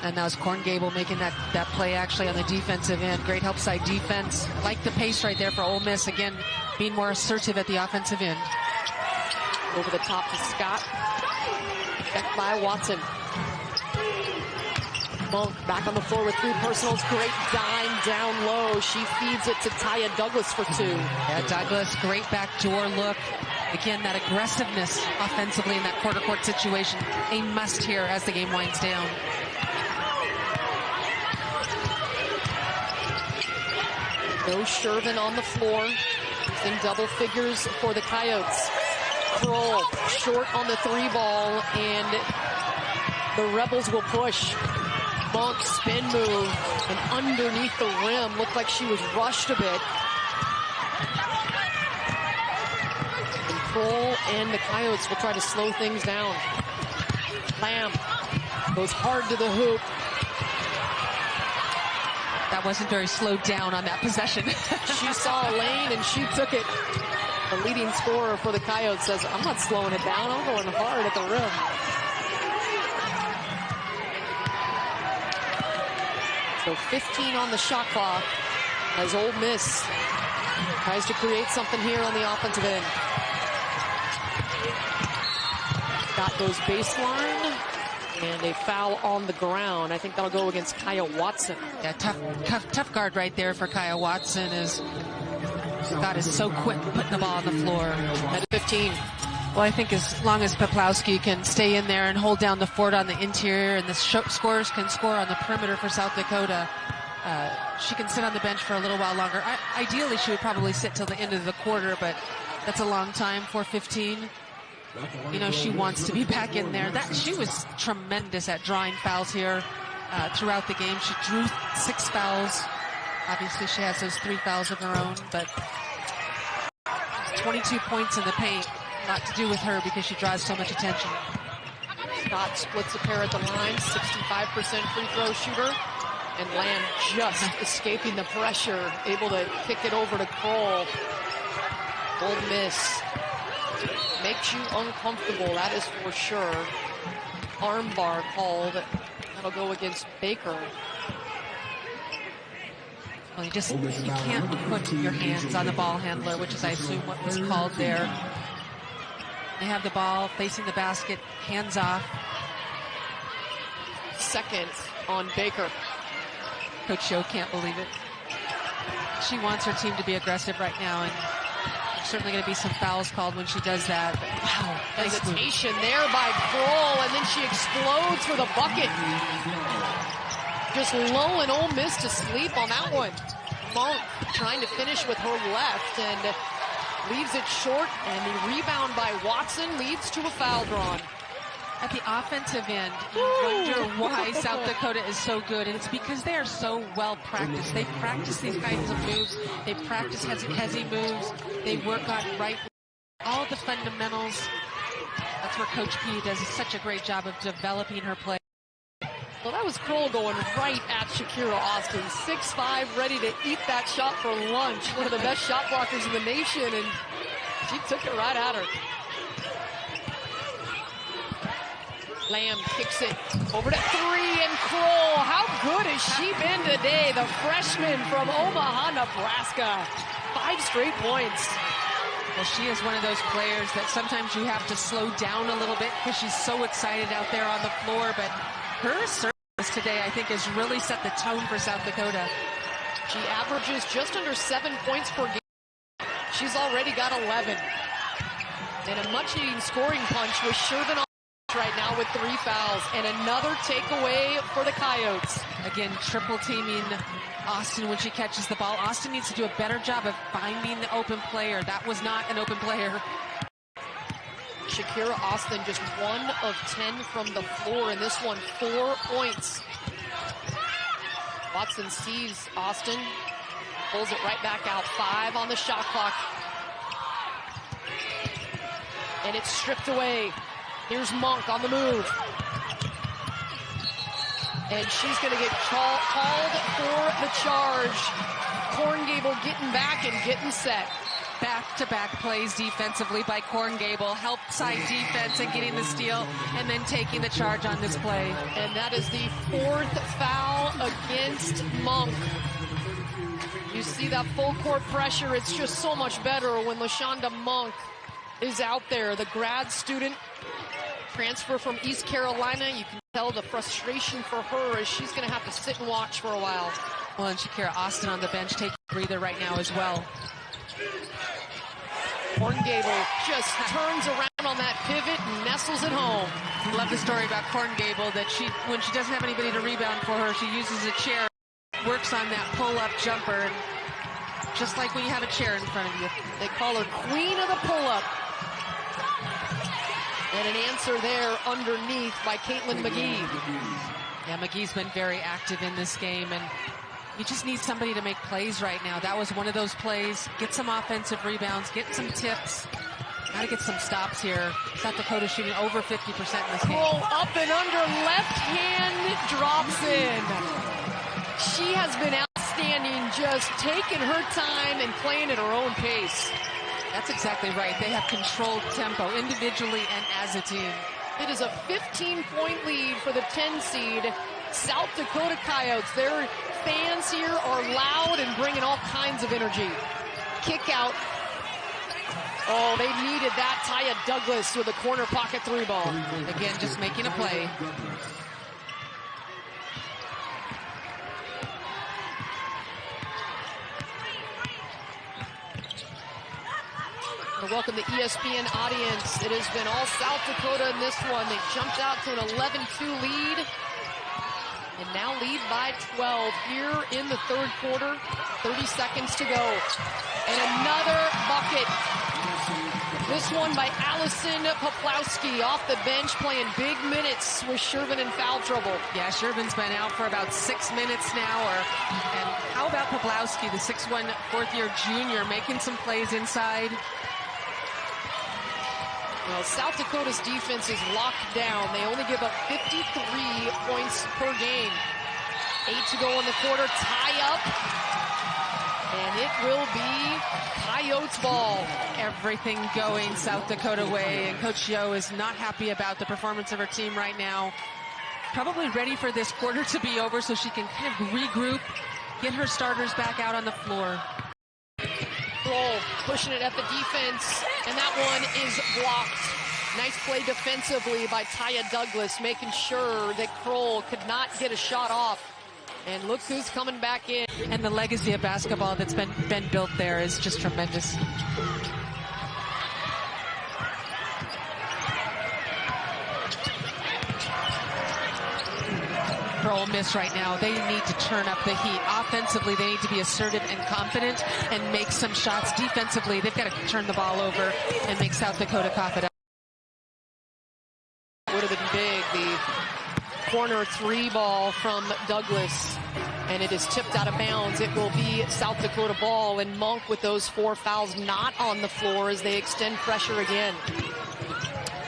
And that was Corn Gable making that play actually on the defensive end. Great help side defense. Like the pace right there for Ole Miss. Again, being more assertive at the offensive end. Over the top to Scott. Checked by Watson. Monk back on the floor with 3 personals. Great dime down low. She feeds it to Taya Douglas for 2. Yeah, Douglas, great backdoor look. Again, that aggressiveness offensively in that quarter court situation, a must here as the game winds down. No Shervin on the floor. He's in double figures for the Coyotes. Kroll short on the 3 ball, and the Rebels will push. Monk spin move, and underneath the rim, looked like she was rushed a bit. And Kroll and the Coyotes will try to slow things down. Lamb goes hard to the hoop. That wasn't very slowed down on that possession. She saw a lane and she took it. The leading scorer for the Coyotes says, I'm not slowing it down, I'm going hard at the rim. So 15 on the shot clock as Ole Miss tries to create something here on the offensive end. Scott goes baseline, and a foul on the ground. I think that'll go against Kaya Watson. Yeah, tough guard right there for Kaya Watson. Scott is so quick putting the ball on the floor. At 15. Well, I think as long as Poplawski can stay in there and hold down the fort on the interior, and the scorers can score on the perimeter for South Dakota, she can sit on the bench for a little while longer. Ideally, she would probably sit till the end of the quarter, but that's a long time, 4:15. You know, she wants to be back in there. She was tremendous at drawing fouls here throughout the game. She drew 6 fouls. Obviously, she has those 3 fouls of her own, but 22 points in the paint. A lot to do with her because she draws so much attention. Scott splits a pair at the line, 65% free throw shooter. And Lamb just escaping the pressure, able to kick it over to Kroll. Ole Miss makes you uncomfortable, that is for sure. Armbar called. That'll go against Baker. Well, you can't put your hands on the ball handler, which is, I assume, what was called there. They have the ball facing the basket, hands off. Second on Baker. Coach Joe can't believe it. She wants her team to be aggressive right now, and there's certainly going to be some fouls called when she does that. But wow, nice hesitation there by Kroll, and then she explodes for the bucket. just lulling Ole Miss to sleep on that one. Monk trying to finish with her left and leaves it short, and the rebound by Watson leads to a foul drawn. At the offensive end, you wonder why South Dakota is so good, and it's because they are so well practiced. They practice these kinds of moves. They practice heavy moves. They work on all the fundamentals. That's where Coach P does such a great job of developing her play. Well, that was Kroll going right at Shakira Austin. 6'5", ready to eat that shot for lunch. One of the best shot blockers in the nation, and she took it right at her. Lamb kicks it over to three, and Kroll, how good has she been today? The freshman from Omaha, Nebraska. 5 straight points. Well, she is one of those players that sometimes you have to slow down a little bit because she's so excited out there on the floor, but her service today, I think, has really set the tone for South Dakota. She averages just under 7 points per game. She's already got 11. And a much-needed scoring punch with Shervin right now with 3 fouls, and another takeaway for the Coyotes. Again, triple teaming Austin when she catches the ball. Austin needs to do a better job of finding the open player. That was not an open player. Shakira Austin just 1 of 10 from the floor in this one, 4 points. Watson sees Austin, pulls it right back out, 5 on the shot clock. And it's stripped away. Here's Monk on the move. And she's going to get called for the charge. Korngable getting back and getting set. Back-to-back plays defensively by Korngable. Help side defense and getting the steal and then taking the charge on this play. And that is the 4th foul against Monk. You see that full court pressure. It's just so much better when LaShonda Monk is out there. The grad student, transfer from East Carolina. You can tell the frustration for her as she's going to have to sit and watch for a while. Well, and Shakira Austin on the bench taking a breather right now as well. Korngable just turns around on that pivot and nestles it home. I love the story about Korngable that when she doesn't have anybody to rebound for her, she uses a chair, works on that pull-up jumper, and just like when you have a chair in front of you. They call her Queen of the Pull-Up. And an answer there underneath by Caitlin McGee. Yeah, McGee's been very active in this game, and you just need somebody to make plays right now. That was one of those plays. Get some offensive rebounds, get some tips. Got to get some stops here. South Dakota shooting over 50% in this game. Roll up and under, left hand drops in. She has been outstanding, just taking her time and playing at her own pace. That's exactly right. They have controlled tempo individually and as a team. It is a 15-point lead for the 10 seed South Dakota Coyotes. Their fans here are loud and bringing all kinds of energy. Kick out. Oh, they needed that. Taya Douglas with a corner pocket 3 ball. Again, just making a play. Welcome the ESPN audience. It has been all South Dakota in this one. They jumped out to an 11-2 lead and now lead by 12 here in the 3rd quarter. 30 seconds to go. And another bucket. This one by Allison Poplawski off the bench, playing big minutes with Shervin in foul trouble. Yeah, Shervin's been out for about 6 minutes now. And how about Poplawski, the 6'1", 4th-year junior, making some plays inside? Well, South Dakota's defense is locked down. They only give up 53 points per game. 8 to go in the quarter. Tie up. And it will be Coyotes ball. Everything going South Dakota way. And Coach Yo is not happy about the performance of her team right now. Probably ready for this quarter to be over so she can kind of regroup, get her starters back out on the floor. Kroll pushing it at the defense, and that one is blocked. Nice play defensively by Taya Douglas, making sure that Kroll could not get a shot off. And look who's coming back in. And the legacy of basketball that's been built there is just tremendous. for Ole Miss right now. They need to turn up the heat. Offensively, they need to be assertive and confident and make some shots. Defensively, they've got to turn the ball over and make South Dakota cough it up. Would have been big. The corner three ball from Douglas, and it is tipped out of bounds. It will be South Dakota ball, and Monk with those 4 fouls not on the floor as they extend pressure again.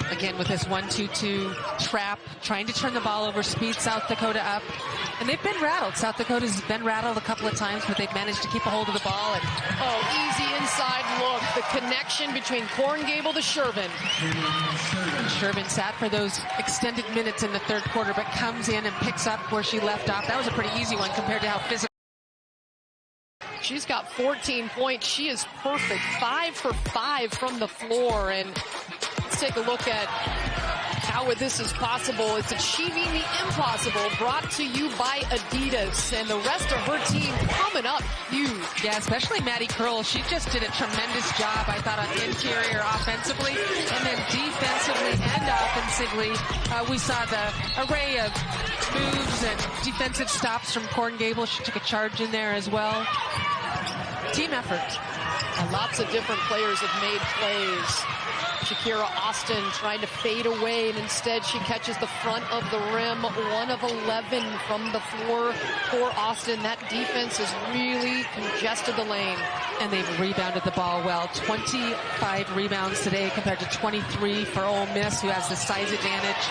Again with this 1-2-2 trap, trying to turn the ball over, speed South Dakota up. And they've been rattled. South Dakota's been rattled a couple of times, but they've managed to keep a hold of the ball. And easy inside look. The connection between Korngable to Shervin. Shervin sat for those extended minutes in the third quarter, but comes in and picks up where she left off. That was a pretty easy one compared to how physical. She's got 14 points. She is perfect. 5 for 5 from the floor. And let's take a look at how this is possible. It's achieving the impossible, brought to you by Adidas, and the rest of her team coming up huge. Yeah, especially Maddie Curl. She just did a tremendous job, I thought, on interior offensively, and then defensively and offensively. We saw the array of moves and defensive stops from Korngable. She took a charge in there as well. Team effort. And lots of different players have made plays. Shakira Austin trying to fade away, and instead she catches the front of the rim. 1 of 11 from the floor for Austin. That defense has really congested the lane. And they've rebounded the ball well. 25 rebounds today compared to 23 for Ole Miss, who has the size advantage.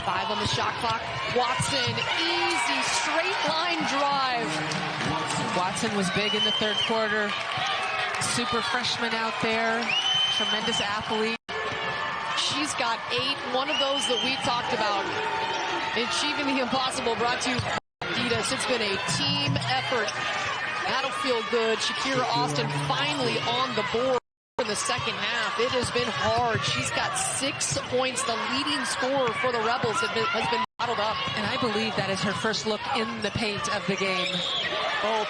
Five on the shot clock. Watson, easy straight line drive. Watson was big in the third quarter. Super freshman out there. Tremendous athlete. She's got 8. One of those that we talked about. Achieving the impossible, brought to you by Adidas. It's been a team effort. That'll feel good. Shakira Austin finally on the board in the second half. It has been hard. She's got 6 points. The leading scorer for the Rebels has been bottled up. And I believe that is her first look in the paint of the game.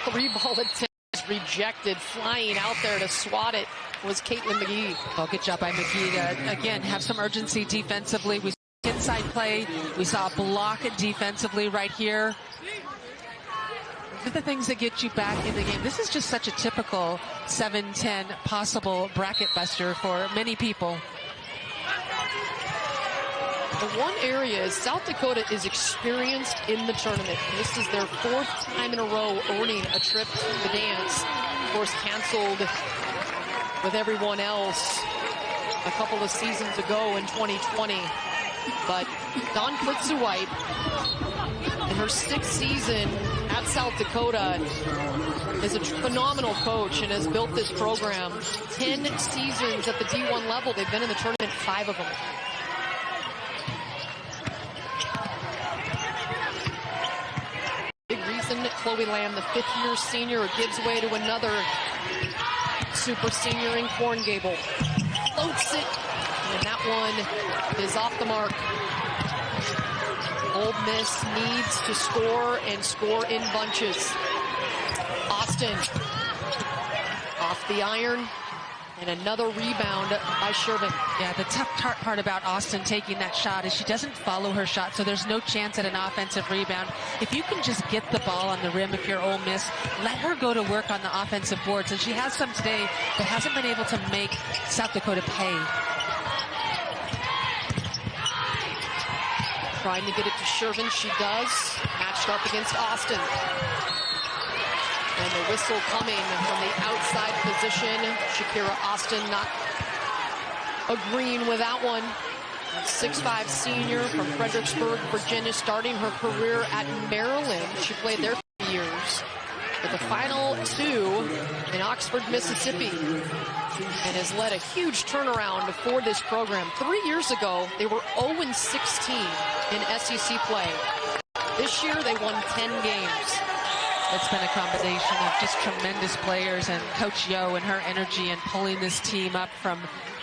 3-ball attempt rejected. Flying out there to swat it was Caitlin McGee. Oh, good job by McGee to, again, have some urgency defensively. We saw inside play. We saw a block defensively right here. These are the things that get you back in the game. This is just such a typical 7-10 possible bracket buster for many people. The one area is South Dakota is experienced in the tournament. This is their 4th time in a row earning a trip to the dance. Of course, canceled with everyone else a couple of seasons ago in 2020. But Dawn Klitze-White, in her 6th season at South Dakota, is a phenomenal coach and has built this program. 10 seasons at the D1 level. They've been in the tournament 5 of them. Big reason Chloe Lamb, the 5th-year senior, gives way to another super senior in Korngable. Floats it, and that one is off the mark. Ole Miss needs to score and score in bunches. Austin off the iron, and another rebound by Shervin. Yeah, the tough part about Austin taking that shot is she doesn't follow her shot, so there's no chance at an offensive rebound. If you can just get the ball on the rim, if you're Ole Miss, let her go to work on the offensive boards. And she has some today, but hasn't been able to make South Dakota pay. Trying to get it to Shervin. She does. Matched up against Austin. And the whistle coming from the outside position. Shakira Austin not agreeing with that one. 6'5" senior from Fredericksburg, Virginia, starting her career at Maryland. She played there for years. With the final 2 in Oxford, Mississippi. And has led a huge turnaround for this program. 3 years ago, they were 0-16 in SEC play. This year, they won 10 games. It's been a combination of just tremendous players and Coach Yo and her energy and pulling this team up from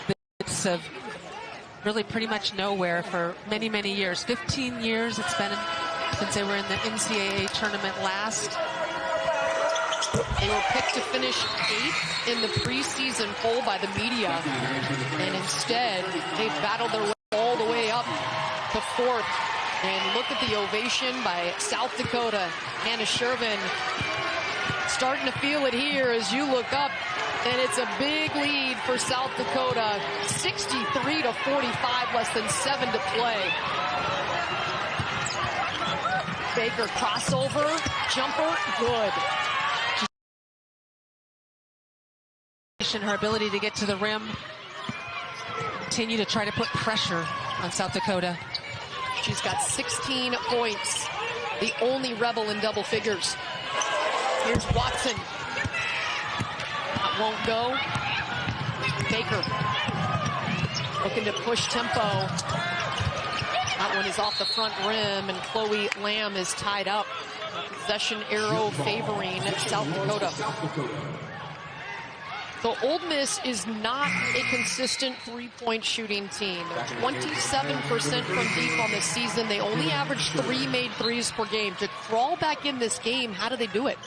the depths of really pretty much nowhere for many, many years. 15 years it's been since they were in the NCAA tournament last. They were picked to finish 8th in the preseason poll by the media, and instead they battled their way all the way up to 4th. And look at the ovation by South Dakota. Hannah Shervin starting to feel it here as you look up, and it's a big lead for South Dakota, 63-45, less than 7 to play. Baker crossover, jumper, good. Her ability to get to the rim, continue to try to put pressure on South Dakota. She's got 16 points, the only Rebel in double figures. Here's Watson. That won't go. Baker looking to push tempo. That one is off the front rim, and Chloe Lamb is tied up. Possession arrow favoring South Dakota. So Ole Miss is not a consistent three-point shooting team. They're 27% from deep on the season. They only average 3 made threes per game. To crawl back in this game, how do they do it?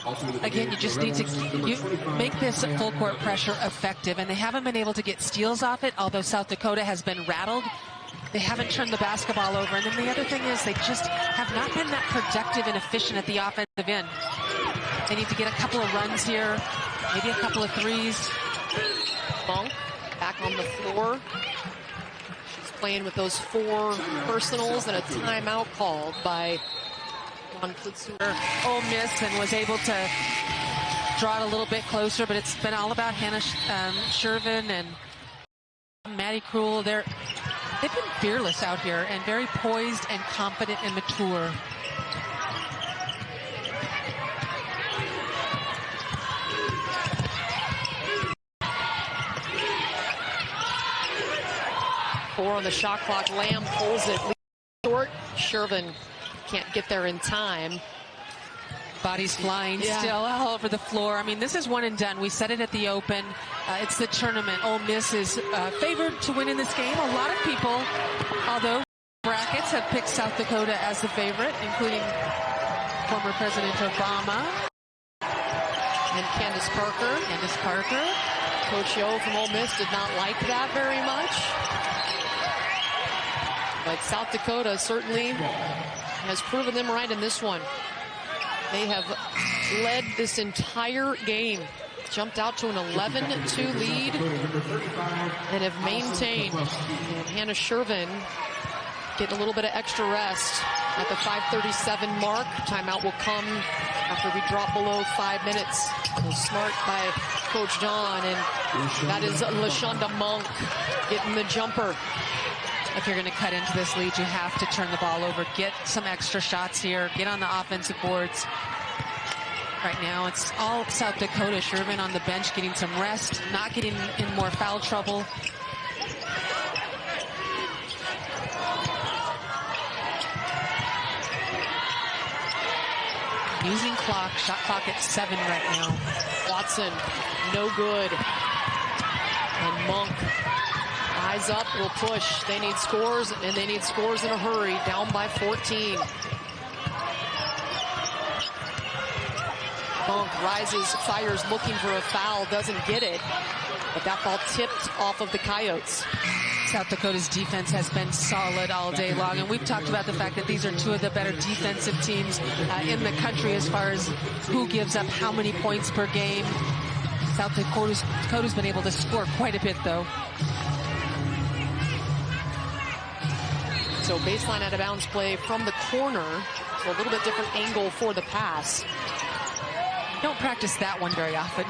Again, you just need to make this full court pressure effective, and they haven't been able to get steals off it, although South Dakota has been rattled. They haven't turned the basketball over. And then the other thing is they just have not been that productive and efficient at the offensive end. They need to get a couple of runs here, maybe a couple of threes. Monk back on the floor. She's playing with those 4 personals and a timeout called by Von Plitzuer. Ole Miss, and was able to draw it a little bit closer, but it's been all about Hannah Shervin and Maddie Krul. They've been fearless out here and very poised and confident and mature. Four on the shot clock. Lamb pulls it short. Shervin can't get there in time. Bodies flying still all over the floor. I mean, this is one and done. We said it at the Open. It's the tournament. Ole Miss is favored to win in this game. A lot of people, although brackets, have picked South Dakota as the favorite, including former President Obama. And Candace Parker. Coach Yo from Ole Miss did not like that very much. But South Dakota certainly has proven them right in this one. They have led this entire game, jumped out to an 11-2 lead, and have maintained. And Hannah Shervin getting a little bit of extra rest at the 5:37 mark. Timeout will come after we drop below 5 minutes. So smart by Coach Don, and that is LaShonda Monk getting the jumper. If you're going to cut into this lead, you have to turn the ball over, get some extra shots here, get on the offensive boards. Right now, it's all South Dakota. Shervin on the bench getting some rest, not getting in more foul trouble. Using clock, shot clock at 7 right now. Watson, no good. And Monk, eyes up, will push. They need scores, and they need scores in a hurry. Down by 14. Monk rises, fires, looking for a foul, doesn't get it. But that ball tipped off of the Coyotes. South Dakota's defense has been solid all day long, and we've talked about the fact that these are 2 of the better defensive teams in the country as far as who gives up how many points per game. South Dakota's been able to score quite a bit, though. So baseline out of bounds play from the corner, so a little bit different angle for the pass. Don't practice that one very often.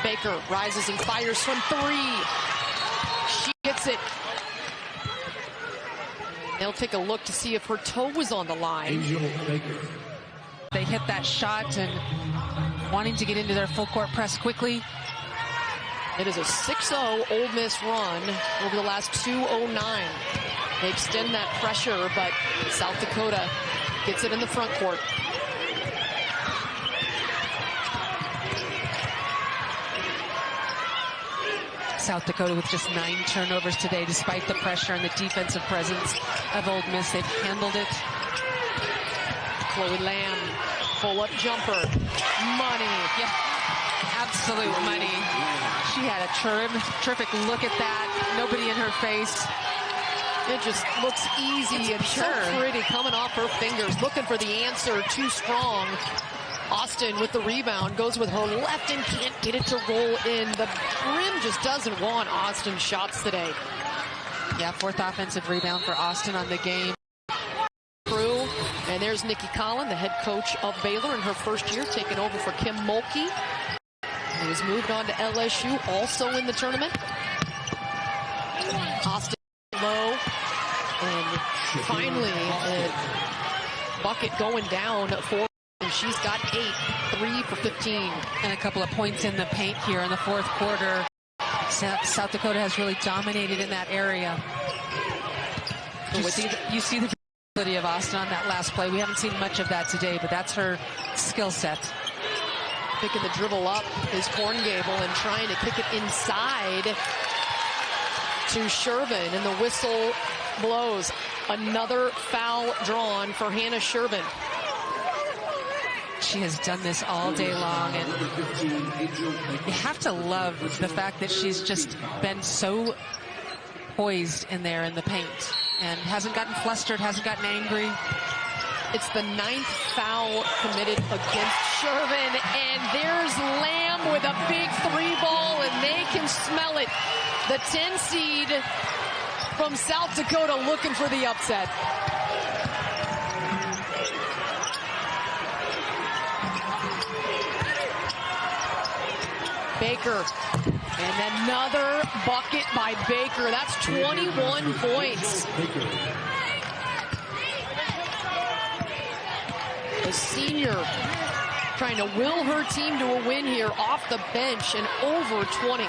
Baker rises and fires from 3. She gets it. They'll take a look to see if her toe was on the line. They hit that shot and wanting to get into their full court press quickly. It is a 6-0 Ole Miss run over the last 2:09. They extend that pressure, but South Dakota gets it in the front court. South Dakota with just 9 turnovers today, despite the pressure and the defensive presence of Ole Miss. They've handled it. Chloe Lamb Pull-up jumper. Money. Yeah, absolute money. She had a terrific look at that. Nobody in her face. It just looks easy and so pretty coming off her fingers. Looking for the answer. Too strong. Austin with the rebound. Goes with her left and can't get it to roll in. The rim just doesn't want Austin's shots today. Yeah, fourth offensive rebound for Austin on the game. And there's Nikki Collin, the head coach of Baylor in her first year, taking over for Kim Mulkey, who has moved on to LSU, also in the tournament. Austin low, and finally a bucket going down for, and she's got 8, 3 for 15. And a couple of points in the paint here in the fourth quarter. South Dakota has really dominated in that area. You see the ability of Austin on that last play. We haven't seen much of that today, but that's her skill set. Picking the dribble up is Korngable and trying to kick it inside to Shervin, and the whistle blows. Another foul drawn for Hannah Shervin. She has done this all day long, and you have to love the fact that she's just been so poised in there in the paint and hasn't gotten flustered, hasn't gotten angry. It's the 9th foul committed against Shervin, and there's Lamb with a big 3-ball, and they can smell it. The 10 seed from South Dakota looking for the upset. Baker, and another bucket by Baker. That's 21 points. The senior trying to will her team to a win here off the bench, and over 20.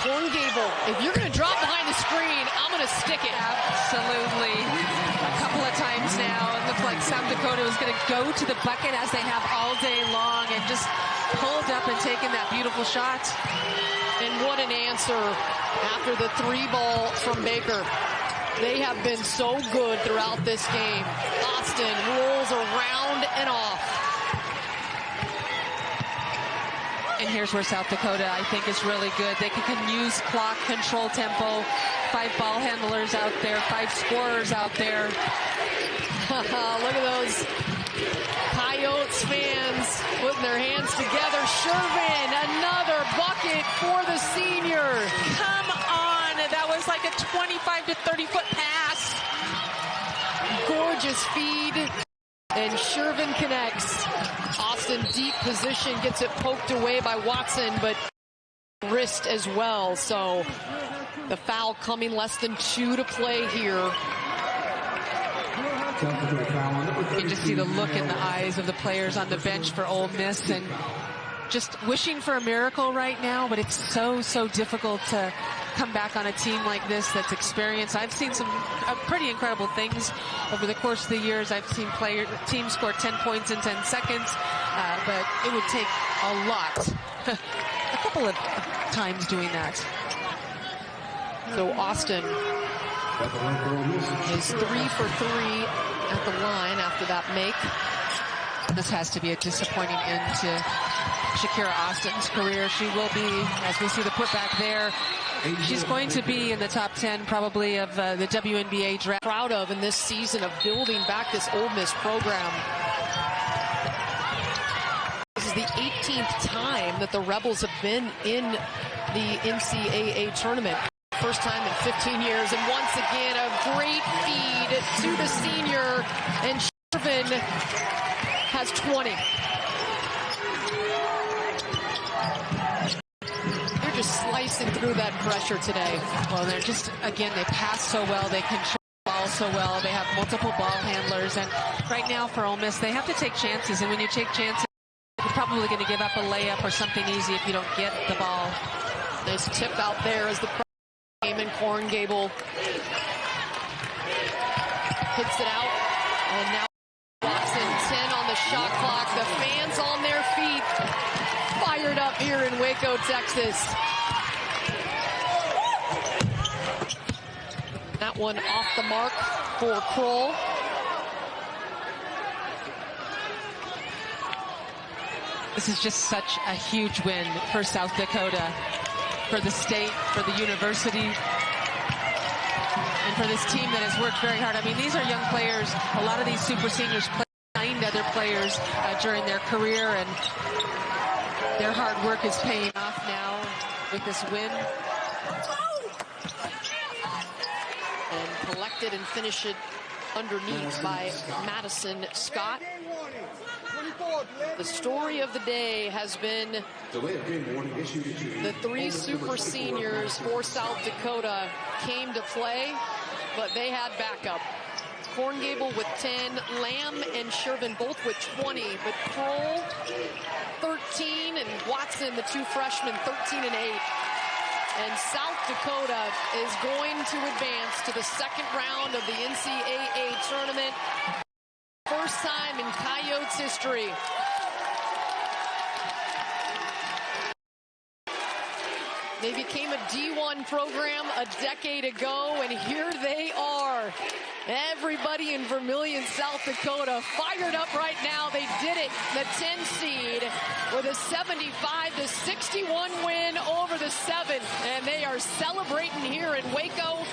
Korngable, if you're going to drop behind the screen, I'm going to stick it. Absolutely. A couple of times now, it looked like South Dakota was going to go to the bucket as they have all day long, and just pulled up and taken that beautiful shot. And what an answer after the 3-ball from Baker. They have been so good throughout this game. Austin rolls around and off. And here's where South Dakota, I think, is really good. They can use clock, control tempo, 5 ball handlers out there, 5 scorers out there. Look at those Coyotes fans putting their hands together. Shervin, another bucket for the senior. Come on, that was like a 25 to 30 foot pass. Gorgeous feed. And Shervin connects. Austin deep position, gets it poked away by Watson, but wrist as well. So the foul coming, less than 2 to play here. You can just see the look in the eyes of the players on the bench for Ole Miss, and just wishing for a miracle right now, but it's so difficult to come back on a team like this that's experienced. I've seen some pretty incredible things over the course of the years. I've seen teams score 10 points in 10 seconds, but it would take a lot, a couple of times doing that. So Austin is 3 for 3 at the line after that make. This has to be a disappointing end to Shakira Austin's career. She will be, as we see the putback there, she's going to be in the top 10 probably of the WNBA draft. Proud of in this season of building back this Ole Miss program. This is the 18th time that the Rebels have been in the NCAA tournament. First time in 15 years, and once again a great feed to the senior, and Shervin has 20. They're just slicing through that pressure today. Well, they're just, again, they pass so well, they control the ball so well, they have multiple ball handlers, and right now for Ole Miss, they have to take chances, and when you take chances, you're probably going to give up a layup or something easy if you don't get the ball. Nice tip out there as the game, and Korngable hits it out, and now Watson, 10 on the shot clock. The fans on their feet, fired up here in Waco, Texas. That one off the mark for Kroll. This is just such a huge win for South Dakota, for the state, for the university, and for this team that has worked very hard. I mean, these are young players. A lot of these super seniors play behind other players during their career, and their hard work is paying off now with this win. And collected and finished it underneath by Madison Scott. The story of the day has been the three super seniors for South Dakota came to play, but they had backup. Korngable with 10, Lamb and Shervin both with 20, but Kroll 13 and Watson, the two freshmen, 13 and 8. And South Dakota is going to advance to the second round of the NCAA tournament. First time in Coyotes history. They became a D1 program a decade ago, and here they are. Everybody in Vermilion, South Dakota, fired up right now. They did it, the 10 seed, with a 75-61 win over the 7, and they are celebrating here in Waco.